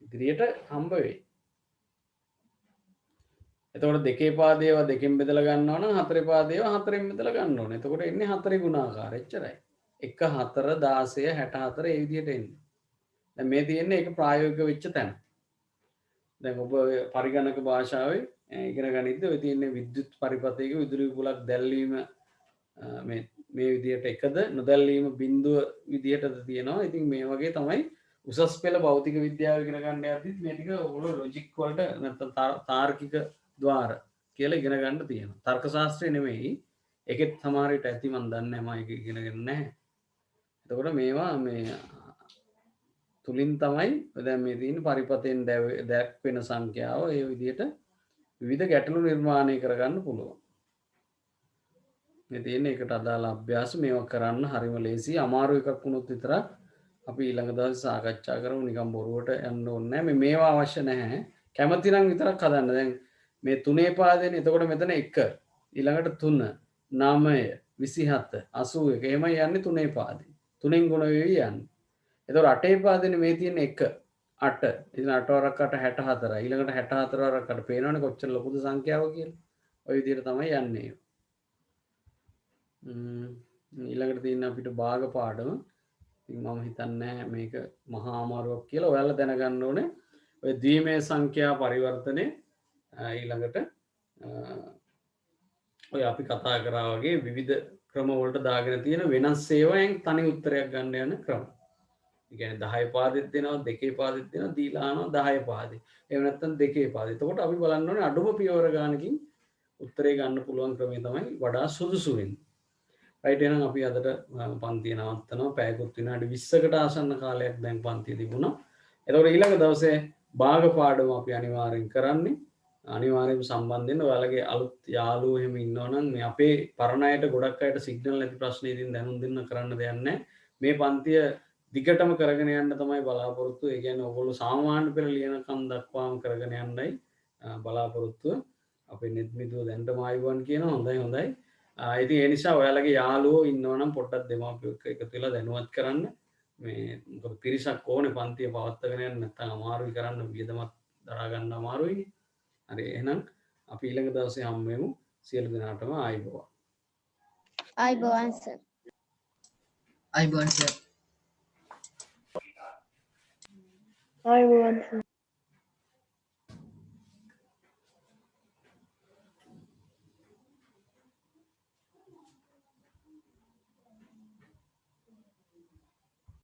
ඉදිරියට හම්බ වෙයි. එතකොට 2 පාදේ ඒවා 2කින් බෙදලා ගන්නවා නම් 4 පාදේ ඒවා 4න් බෙදලා ගන්න ඕනේ. එතකොට එන්නේ 4 ගුණාකාර. එච්චරයි. 1 4 16 64 ඒ විදිහට එන්නේ. දැන් මේ තියෙන්නේ ඒක ප්‍රායෝගික වෙච්ච තැන. දැන් ඔබ පරිගණක භාෂාවේ ඉගෙන ගනිද්දී ඔය තියෙන්නේ විද්‍යුත් පරිපථයක විදුලි බුලක් දැල්වීම මේ විදිහට එකද නොදැල්වීම බිඳුව විදිහටද තියෙනවා. ඉතින් මේ වගේ තමයි උසස් පෙළ භෞතික විද්‍යාව ඉගෙන ගන්න යද්දිත් මේ ටික ඔයගොල්ලෝ ලොජික් වලට නැත්නම් තාර්කික ద్వාර කියලා ඉගෙන ගන්න තියෙනවා. තර්ක ශාස්ත්‍රය නෙමෙයි. ඒකෙත් සමහර විට ඇති මන් දන්නේ නැහැ. මම ඒක ඉගෙනගෙන නැහැ. එතකොට මේවා මේ තුලින් තමයි දැන් මේ තියෙන පරිපථයෙන් දැක්වෙන සංඛ්‍යාව ඒ විදිහට විවිධ ගැටලු නිර්මාණය කරගන්න පුළුවන්. මේ තියෙන එකට අදාළ අභ්‍යාස මේවා කරන්න හරිම ලේසි. අමාරු එකක් වුණොත් විතරක් අපි ඊළඟ දවසේ සාකච්ඡා කරමු. නිකන් බොරුවට යන්න ඕනේ නැහැ. මේවා අවශ්‍ය නැහැ. කැමති නම් විතරක් හදන්න. දැන් මේ 3 පාදේනේ. එතකොට මෙතන 1 ඊළඟට 3 9 27 81 එහෙමයි යන්නේ 3 පාදේ. 3න් ගුණ වෙවි යන්නේ. එතකොට 8 පාදේනේ මේ තියෙන 1 8 ඉතින් 8 වරක් 8 64 ඊළඟට 64 වරක් 8 පේනවනේ කොච්චර ලොකුද සංඛ්‍යාව කියලා. ওই විදිහට තමයි යන්නේ. ඊළඟට තියෙන අපිට භාග පාඩම. ඉතින් මම හිතන්නේ මේක මහා අමාරුවක් කියලා. ඔයාලා දැනගන්න ඕනේ ඔය ද්විමය සංඛ්‍යා පරිවර්තනයේ ඊළඟට ඔය අපි කතා කරා වගේ විවිධ ක්‍රම වලට දාගෙන තියෙන වෙනස් ඒවායෙන් තනි උත්තරයක් ගන්න යන ක්‍රම. ඒ කියන්නේ 10 පාදෙත් දෙනවා, 2 පාදෙත් දෙනවා, දීලා අහනවා 10 පාදේ. එහෙම නැත්නම් 2 පාදේ. එතකොට අපි බලන්න ඕනේ අඩුම පියවර ගානකින් උත්තරේ ගන්න පුළුවන් ක්‍රමය තමයි වඩා සුදුසු වෙන්නේ. රයිට් එහෙනම් අපි අදට පන්තිය නවත්තනවා. පැයකුත් විනාඩි 20කට ආසන්න කාලයක් දැන් පන්තිය තිබුණා. එතකොට ඊළඟ දවසේ භාග පාඩම අපි අනිවාර්යෙන් කරන්නේ. අනිවාර්යයෙන්ම සම්බන්ධ වෙන්න. ඔයාලගේ අලුත් යාළුවෝ එහෙම ඉන්නවනම් මේ අපේ පරණ අයට ගොඩක් අයට සිග්නල් නැති ප්‍රශ්න ඉදින් දැනුම් දෙන්න කරන්න දෙයක් නැහැ. මේ පන්තිය දිගටම කරගෙන යන්න තමයි බලාපොරොත්තු. ඒ කියන්නේ ඔයගොල්ලෝ සාමාන්‍ය පෙළ ලියනකම් දක්වාම කරගෙන යන්නයි බලාපොරොත්තුව. අපේ net මිදුව දැන්ටම ආයුබෝවන් කියනවා. හොඳයි. ඉතින් ඒ නිසා ඔයාලගේ යාළුවෝ ඉන්නවනම් පොඩ්ඩක් දෙමාපියෝ එක්ක එකතු වෙලා දැනුවත් කරන්න. මේ මොකද පිරිසක් ඕනේ පන්තිය පවත්වාගෙන යන්න නැත්නම් අමාරුයි කරන්න වියදමත් දරා ගන්න අමාරුයි. හරි එහෙනම් අපි ඊළඟ දවසේ හම්බ වෙමු. සියලු දෙනාටම ආයුබෝවන්. ආයිබෝවන් සර්. අයිබෝන් සර්. ආයුබෝවන්.